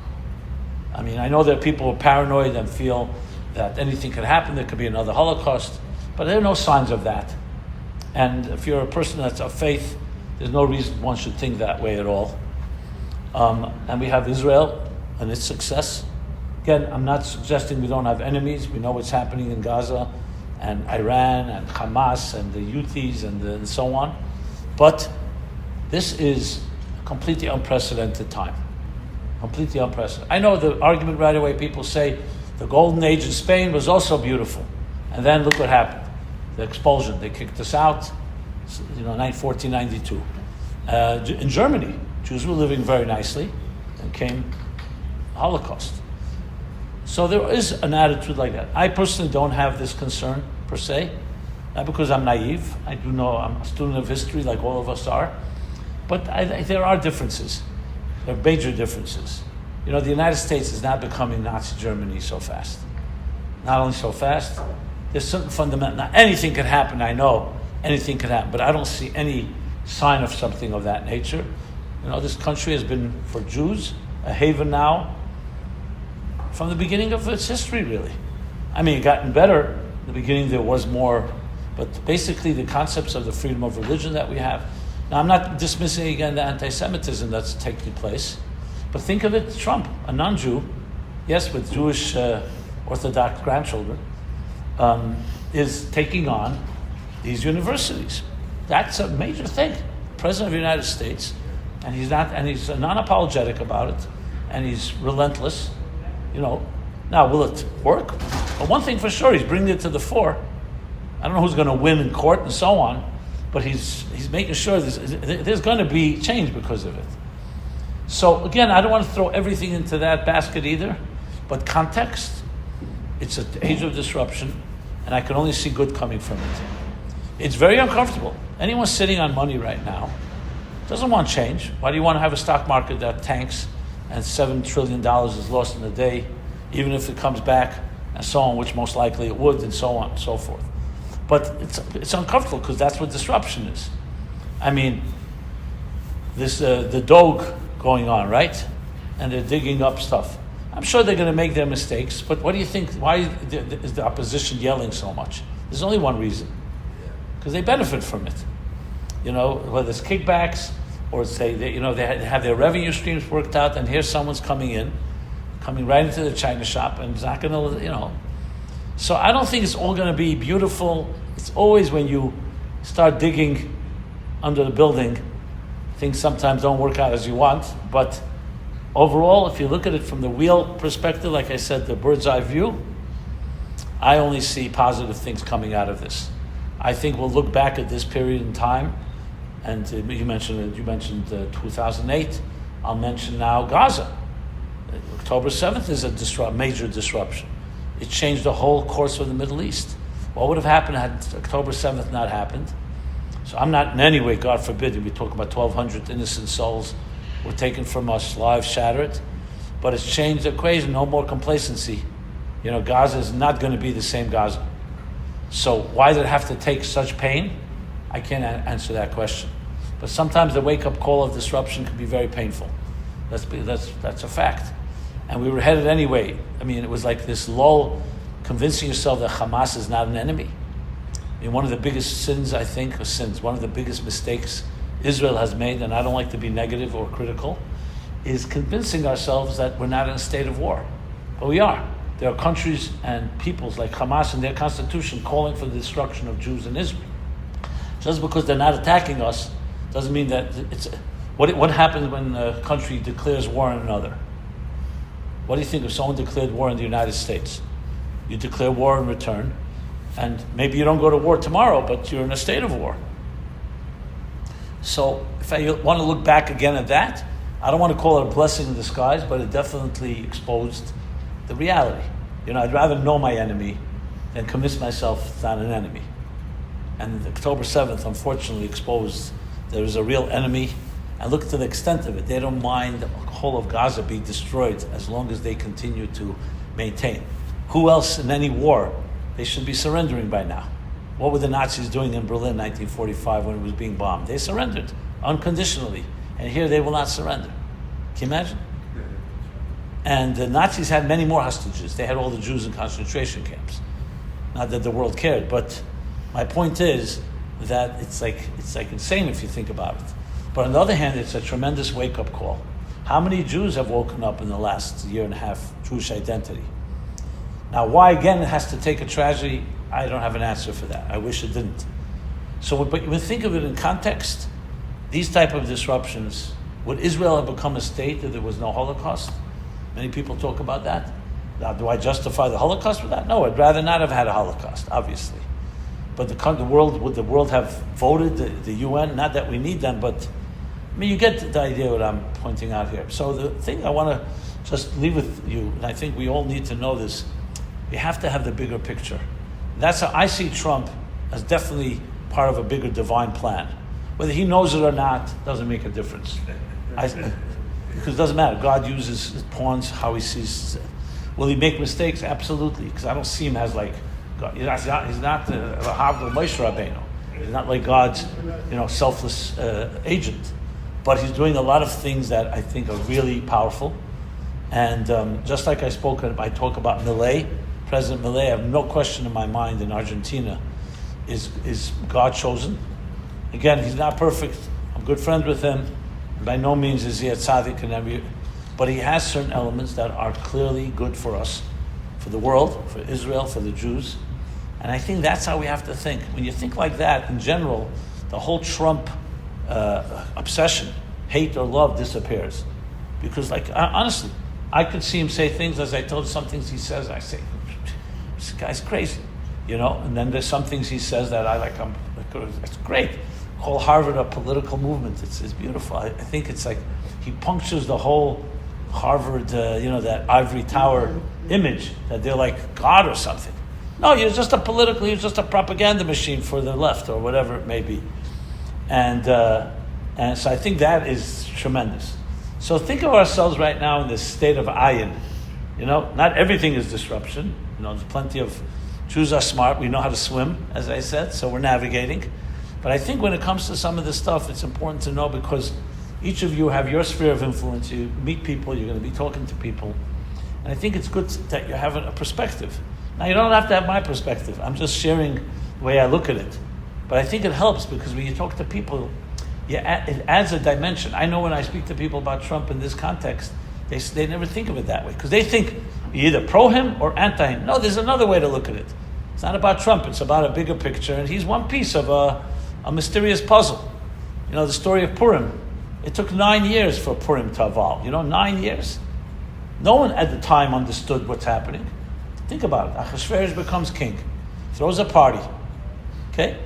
A: I mean, I know that people are paranoid and feel that anything could happen, there could be another Holocaust, but there are no signs of that. And if you're a person that's of faith, there's no reason one should think that way at all. And we have Israel and its success. Again, I'm not suggesting we don't have enemies. We know what's happening in Gaza and Iran and Hamas and the Houthis and so on. But this is a completely unprecedented time. Completely unprecedented. I know the argument right away, people say the golden age in Spain was also beautiful. And then look what happened. The expulsion. They kicked us out, 1492. In Germany, Jews were living very nicely and came Holocaust. So there is an attitude like that. I personally don't have this concern, per se, not because I'm naive. I do know I'm a student of history like all of us are. But there are differences. There are major differences. The United States is not becoming Nazi Germany so fast. Not only so fast, there's certain fundamental, now anything could happen, I know, anything could happen, but I don't see any sign of something of that nature. This country has been, for Jews, a haven now from the beginning of its history, really. I mean, it gotten better. In the beginning there was more, but basically the concepts of the freedom of religion that we have. Now, I'm not dismissing again the anti-Semitism that's taking place, but think of it, Trump, a non-Jew, yes, with Jewish Orthodox grandchildren, is taking on these universities. That's a major thing. President of the United States, and he's non-apologetic about it, and he's relentless. Now will it work? Well, one thing for sure, he's bringing it to the fore. I don't know who's going to win in court and so on, but he's making sure there's going to be change because of it. So again, I don't want to throw everything into that basket either, but context, it's an age of disruption, and I can only see good coming from it. It's very uncomfortable. Anyone sitting on money right now doesn't want change. Why do you want to have a stock market that tanks and $7 trillion is lost in a day, even if it comes back and so on, which most likely it would, and so on and so forth. But it's uncomfortable because that's what disruption is. I mean, this the Doge going on, right? And they're digging up stuff. I'm sure they're going to make their mistakes, but what do you think? Why is the opposition yelling so much? There's only one reason. Because they benefit from it. Whether it's kickbacks or say they have their revenue streams worked out, and here someone's coming right into the China shop, and it's not going to, So I don't think it's all going to be beautiful. It's always when you start digging under the building, things sometimes don't work out as you want. But overall, if you look at it from the real perspective, like I said, the bird's eye view, I only see positive things coming out of this. I think we'll look back at this period in time, and you mentioned 2008. I'll mention now Gaza. October 7th is a major disruption. It changed the whole course of the Middle East. What would have happened had October 7th not happened? So I'm not in any way, God forbid, we talk about 1,200 innocent souls were taken from us, lives shattered. But it's changed the equation, no more complacency. Gaza is not going to be the same Gaza. So why did it have to take such pain? I can't answer that question. But sometimes the wake-up call of disruption can be very painful. That's a fact. And we were headed anyway. It was like this lull, convincing yourself that Hamas is not an enemy. One of the biggest one of the biggest mistakes Israel has made, and I don't like to be negative or critical, is convincing ourselves that we're not in a state of war. But we are. There are countries and peoples like Hamas in their constitution calling for the destruction of Jews in Israel. Just because they're not attacking us doesn't mean that it's... What happens when a country declares war on another? What do you think if someone declared war in the United States? You declare war in return, and maybe you don't go to war tomorrow, but you're in a state of war. So if I want to look back again at that, I don't want to call it a blessing in disguise, but it definitely exposed the reality. I'd rather know my enemy than convince myself it's not an enemy. And October 7th, unfortunately, exposed there is a real enemy. And look to the extent of it. They don't mind the whole of Gaza being destroyed as long as they continue to maintain. Who else in any war? They should be surrendering by now. What were the Nazis doing in Berlin in 1945 when it was being bombed? They surrendered unconditionally. And here they will not surrender. Can you imagine? And the Nazis had many more hostages. They had all the Jews in concentration camps. Not that the world cared, but my point is that it's like insane if you think about it. But on the other hand, it's a tremendous wake-up call. How many Jews have woken up in the last year and a half, Jewish identity? Now, why again it has to take a tragedy, I don't have an answer for that. I wish it didn't. So, but when you think of it in context, these type of disruptions, would Israel have become a state if there was no Holocaust? Many people talk about that. Now, do I justify the Holocaust with that? No, I'd rather not have had a Holocaust, obviously. But would the world have voted the UN? Not that we need them, but you get the idea what I'm pointing out here. So the thing I want to just leave with you, and I think we all need to know this, we have to have the bigger picture. That's how I see Trump as definitely part of a bigger divine plan. Whether he knows it or not doesn't make a difference. Because it doesn't matter. God uses his pawns how he sees it. Will he make mistakes? Absolutely. Because I don't see him as like God. He's not Rahav Moshe Rabbeinu. He's not like God's selfless agent. But he's doing a lot of things that I think are really powerful. And just like I talk about Milei, President Milei, I have no question in my mind in Argentina is God chosen. Again, he's not perfect. I'm good friends with him. By no means is he a tzaddik, but he has certain elements that are clearly good for us, for the world, for Israel, for the Jews. And I think that's how we have to think. When you think like that, in general, the whole Trump obsession, hate or love, disappears. Because, honestly, I could see him say things, as I told some things he says, I say, this guy's crazy, And then there's some things he says that I like, it's great. Call Harvard a political movement. It's beautiful. I think it's like he punctures the whole Harvard, that ivory tower image that they're like God or something. No, you're just a propaganda machine for the left or whatever it may be. And so I think that is tremendous. So think of ourselves right now in this state of ayin. Not everything is disruption. There's plenty of Jews are smart. We know how to swim, as I said, so we're navigating. But I think when it comes to some of this stuff, it's important to know because each of you have your sphere of influence. You meet people, you're going to be talking to people. And I think it's good that you have a perspective. Now, you don't have to have my perspective. I'm just sharing the way I look at it. But I think it helps because when you talk to people, it adds a dimension. I know when I speak to people about Trump in this context, they never think of it that way. Because they think you're either pro him or anti him. No, there's another way to look at it. It's not about Trump. It's about a bigger picture. And he's one piece of a mysterious puzzle. The story of Purim. It took 9 years for Purim to evolve. 9 years. No one at the time understood what's happening. Think about it. Ahasuerus becomes king. Throws a party. Okay?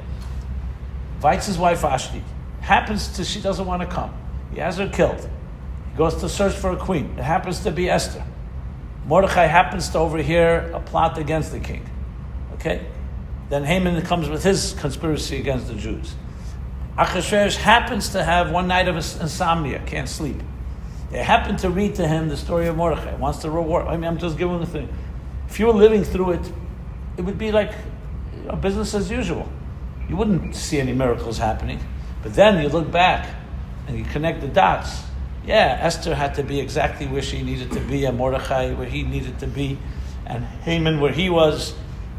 A: invites his wife Vashti. Happens to, she doesn't want to come. He has her killed. He goes to search for a queen. It happens to be Esther. Mordechai happens to overhear a plot against the king. Okay? Then Haman comes with his conspiracy against the Jews. Achashverosh happens to have one night of insomnia, can't sleep. They happen to read to him the story of Mordechai, wants to reward. I mean, I'm just giving the thing. If you were living through it, it would be like business as usual. You wouldn't see any miracles happening. But then you look back and you connect the dots. Yeah, Esther had to be exactly where she needed to be, and Mordechai where he needed to be, and Haman where he was,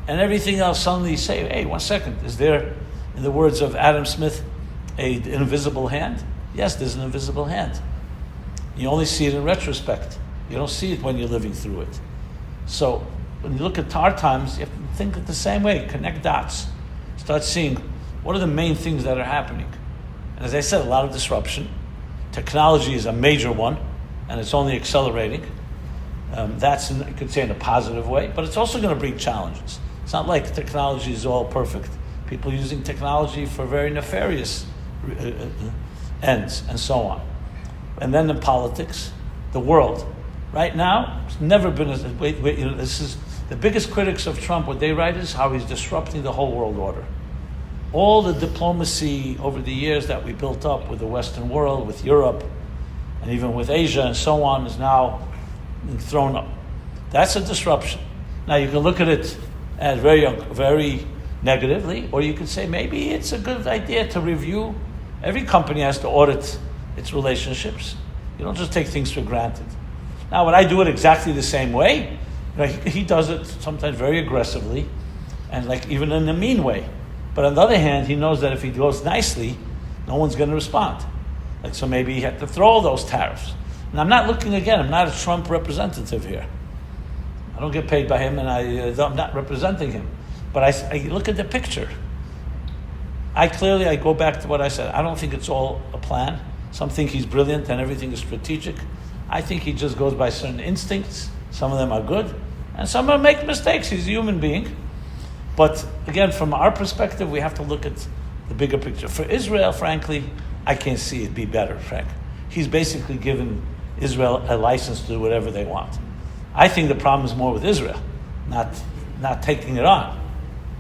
A: and everything else suddenly you say, hey, 1 second, is there, in the words of Adam Smith, an invisible hand? Yes, there's an invisible hand. You only see it in retrospect. You don't see it when you're living through it. So when you look at our times, you have to think it the same way. Connect dots. Start seeing what are the main things that are happening. And as I said, a lot of disruption. Technology is a major one, and it's only accelerating. That's, you could say, in a positive way, but it's also going to bring challenges. It's not like technology is all perfect. People using technology for very nefarious ends, and so on. And then in politics, the world. Right now, it's never been this is the biggest critics of Trump. What they write is how he's disrupting the whole world order. All the diplomacy over the years that we built up with the Western world, with Europe, and even with Asia and so on, is now being thrown up. That's a disruption. Now you can look at it as very, very negatively, or you could say maybe it's a good idea to review. Every company has to audit its relationships. You don't just take things for granted. Now, would I do it exactly the same way? He does it sometimes very aggressively, and like even in a mean way. But on the other hand, he knows that if he goes nicely, no one's going to respond. Like, so maybe he had to throw all those tariffs. And I'm not looking again. I'm not a Trump representative here. I don't get paid by him, and I'm not representing him. But I look at the picture. I go back to what I said. I don't think it's all a plan. Some think he's brilliant and everything is strategic. I think he just goes by certain instincts. Some of them are good, and some of them make mistakes. He's a human being. But again, from our perspective, we have to look at the bigger picture. For Israel, frankly, I can't see it be better, Frank. He's basically given Israel a license to do whatever they want. I think the problem is more with Israel, not taking it on.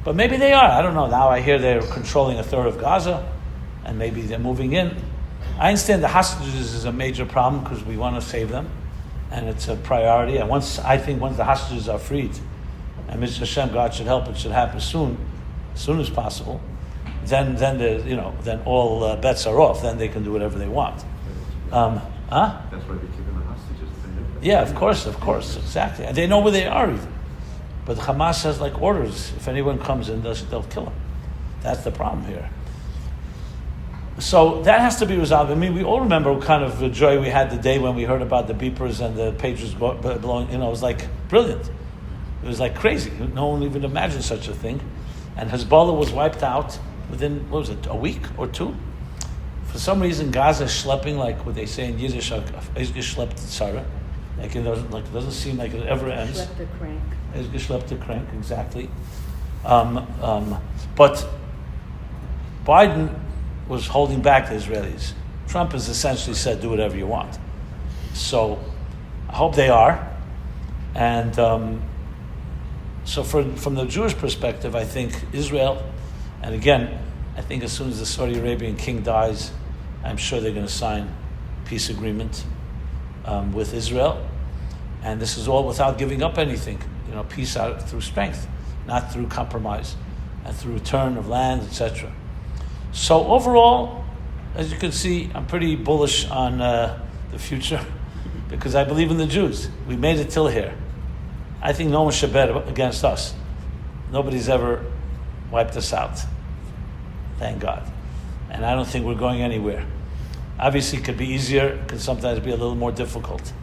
A: But maybe they are. I don't know. Now I hear they're controlling a third of Gaza, and maybe they're moving in. I understand the hostages is a major problem because we want to save them, and it's a priority. And once the hostages are freed, and Mr. Hashem, God should help, it should happen soon, as soon as possible, then all bets are off. Then they can do whatever they want.
B: That's why they're keeping the hostages.
A: Yeah, of course, exactly. And they know where they are even. But Hamas has like orders. If anyone comes in, they'll kill them. That's the problem here. So that has to be resolved. I mean, we all remember what kind of joy we had the day when we heard about the beepers and the pagers blowing. It was like brilliant. It was like crazy. No one even imagined such a thing. And Hezbollah was wiped out within, a week or two? For some reason, Gaza is schlepping, like what they say in Yiddish, geschleppt tzara. Like it doesn't seem like it ever ends.
D: Geschleppte crank.
A: Geschleppte crank, exactly. But Biden was holding back the Israelis. Trump has essentially said, do whatever you want. So I hope they are. And so from the Jewish perspective, I think Israel, and again, I think as soon as the Saudi Arabian king dies, I'm sure they're going to sign peace agreement with Israel. And this is all without giving up anything. Peace out through strength, not through compromise, and through return of land, etc. So overall, as you can see, I'm pretty bullish on the future because I believe in the Jews. We made it till here. I think no one should bet against us. Nobody's ever wiped us out. Thank God. And I don't think we're going anywhere. Obviously, it could be easier. It could sometimes be a little more difficult.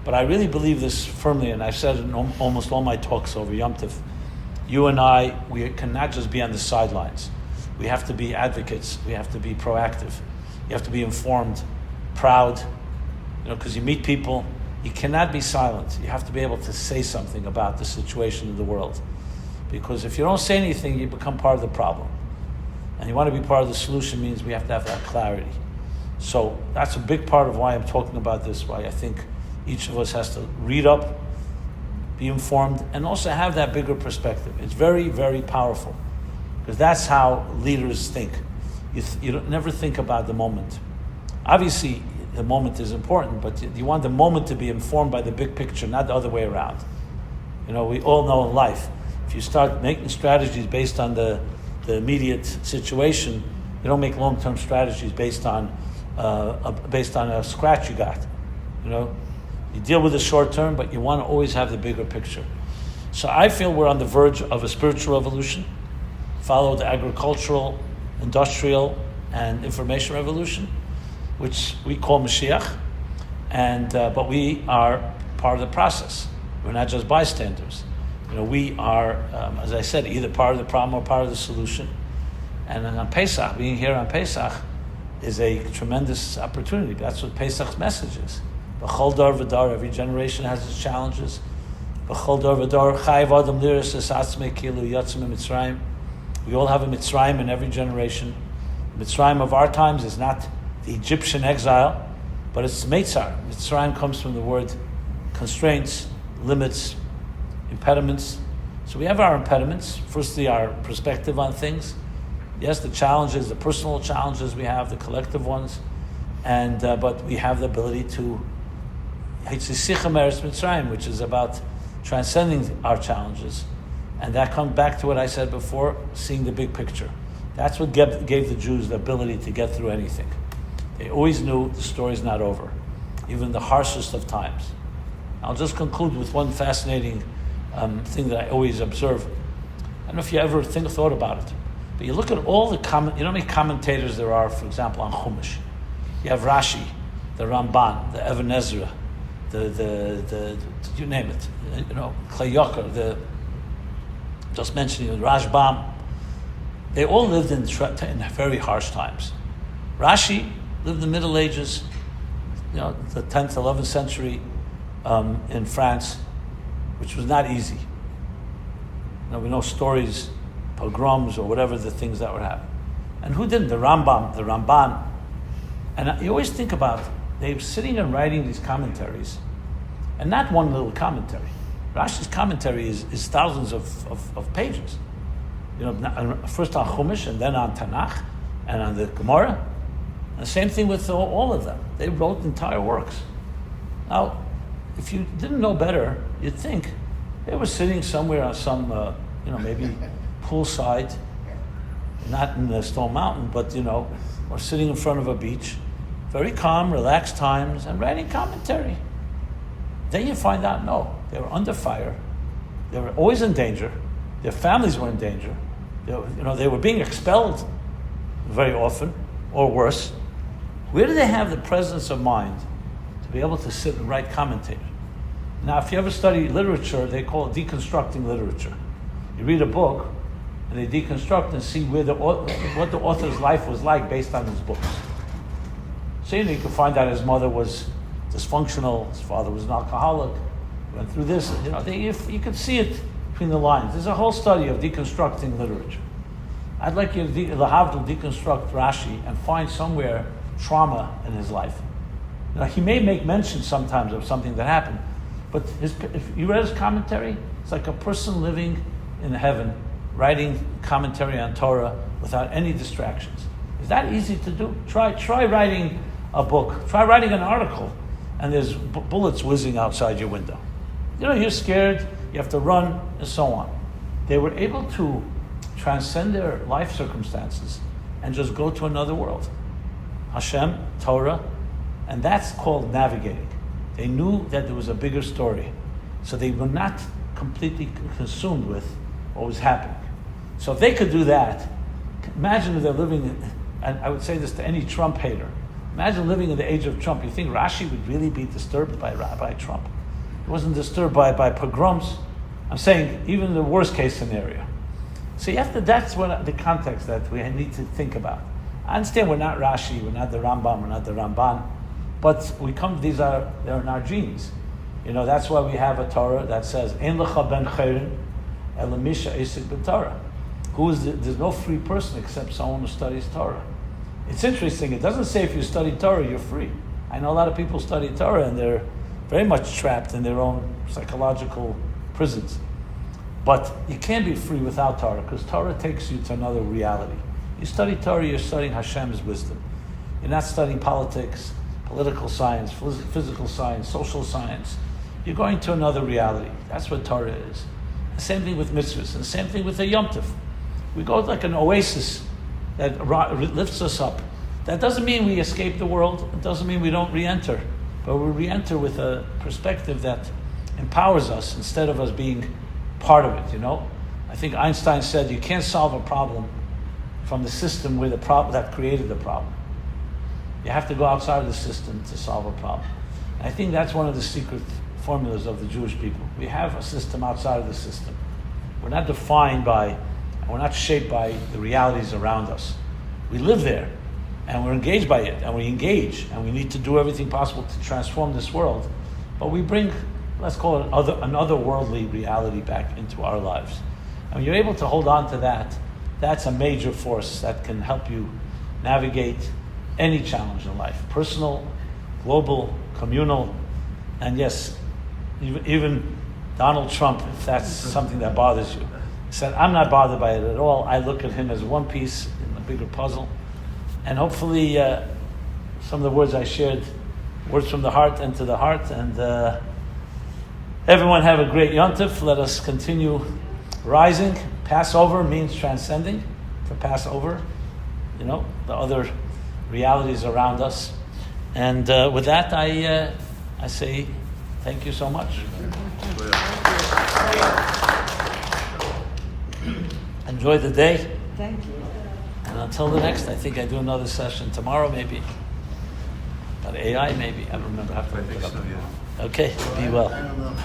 A: But I really believe this firmly, and I've said it in almost all my talks over Yom Tov. You and I, we cannot just be on the sidelines. We have to be advocates. We have to be proactive. You have to be informed, proud, because you meet people. You cannot be silent. You have to be able to say something about the situation in the world. Because if you don't say anything, you become part of the problem. And you want to be part of the solution means we have to have that clarity. So that's a big part of why I'm talking about this, why I think each of us has to read up, be informed, and also have that bigger perspective. It's very, very powerful, because that's how leaders think. You don't never think about the moment. Obviously, the moment is important, but you want the moment to be informed by the big picture, not the other way around. We all know in life, if you start making strategies based on the immediate situation, you don't make long-term strategies based on a scratch you got. You deal with the short term, but you want to always have the bigger picture. So I feel we're on the verge of a spiritual revolution, follow the agricultural, industrial, and information revolution, which we call Mashiach, but we are part of the process. We're not just bystanders. We are, as I said, either part of the problem or part of the solution. And on Pesach, being here on Pesach is a tremendous opportunity. That's what Pesach's message is. B'chol dar v'dar, every generation has its challenges. B'chol dar v'dar, chayiv adam liris es atzmei kilu yatzim Mitzrayim. We all have a Mitzrayim in every generation. The Mitzrayim of our times is not the Egyptian exile, but it's Meitzar. Mitzrayim comes from the word constraints, limits, impediments. So we have our impediments. Firstly, our perspective on things. Yes, the challenges, the personal challenges we have, the collective ones, but we have the ability to Mitzrayim, which is about transcending our challenges. And that comes back to what I said before, seeing the big picture. That's what gave the Jews the ability to get through anything. They always knew the story's not over, even the harshest of times. I'll just conclude with one fascinating thing that I always observe. I don't know if you ever thought about it, but you look at all the you know how many commentators there are, for example, on Chumash. You have Rashi, the Ramban, the Even Ezra, the you name it, Klei Yakar, just mentioning the Rashbam. They all lived in very harsh times. Rashi lived in the Middle Ages, the 10th, 11th century in France, which was not easy. We know stories, pogroms, or whatever the things that were happening. And who didn't? The Rambam, the Ramban. And you always think about, they were sitting and writing these commentaries, and not one little commentary. Rashi's commentary is thousands of pages. First on Chumash, and then on Tanakh, and on the Gemara. And the same thing with all of them. They wrote entire works. Now, if you didn't know better, you'd think they were sitting somewhere on some, maybe poolside, not in the Stone Mountain, but, or sitting in front of a beach, very calm, relaxed times, and writing commentary. Then you find out, no, they were under fire. They were always in danger. Their families were in danger. They were being expelled very often, or worse. Where do they have the presence of mind to be able to sit and write commentary? Now, if you ever study literature, they call it deconstructing literature. You read a book, and they deconstruct and see what the author's life was like based on his books. So you can find out his mother was dysfunctional, his father was an alcoholic, went through this. You can see it between the lines. There's a whole study of deconstructing literature. I'd like you to deconstruct Rashi and find somewhere trauma in his life. He may make mention sometimes of something that happened, but if you read his commentary, it's like a person living in heaven, writing commentary on Torah without any distractions. Is that easy to do? Try writing a book. Try writing an article, and there's bullets whizzing outside your window. You're scared, you have to run, and so on. They were able to transcend their life circumstances and just go to another world. Hashem, Torah, and that's called navigating. They knew that there was a bigger story, so they were not completely consumed with what was happening. So if they could do that, imagine if they're living, and I would say this to any Trump hater, imagine living in the age of Trump. You think Rashi would really be disturbed by Trump? He wasn't disturbed by pogroms. I'm saying even the worst case scenario. So that's what the context that we need to think about. I understand we're not Rashi, we're not the Rambam, we're not the Ramban, but they're in our genes. That's why we have a Torah that says, Ein lecha ben chayrin, ela misha esik b'Torah. There's no free person except someone who studies Torah. It's interesting. It doesn't say if you study Torah, you're free. I know a lot of people study Torah and they're very much trapped in their own psychological prisons. But you can't be free without Torah, because Torah takes you to another reality. You study Torah, you're studying Hashem's wisdom. You're not studying politics, political science, physical science, social science. You're going to another reality. That's what Torah is. The same thing with mitzvahs, and the same thing with the Yom Tov. We go like an oasis that lifts us up. That doesn't mean we escape the world. It doesn't mean we don't re-enter. But we re-enter with a perspective that empowers us instead of us being part of it, I think Einstein said you can't solve a problem from the system where the problem that created the problem. You have to go outside of the system to solve a problem. And I think that's one of the secret formulas of the Jewish people. We have a system outside of the system. We're not defined by, we're not shaped by the realities around us. We live there, and we're engaged by it, and we engage, and we need to do everything possible to transform this world. But we bring, let's call it an otherworldly reality back into our lives. And when you're able to hold on to that, that's a major force that can help you navigate any challenge in life. Personal, global, communal, and yes, even Donald Trump, if that's something that bothers you, said, I'm not bothered by it at all. I look at him as one piece in a bigger puzzle. And hopefully some of the words I shared, words from the heart and to the heart. And everyone have a great Yom Tov. Let us continue rising. Passover means transcending, to pass over, the other realities around us. And with that, I say thank you so much. Enjoy the day.
D: Thank you.
A: And until the next, I think I do another session tomorrow, maybe. About AI, maybe. I don't remember. I have to look it up.
B: So, yeah.
A: Okay, be well.
C: I don't know.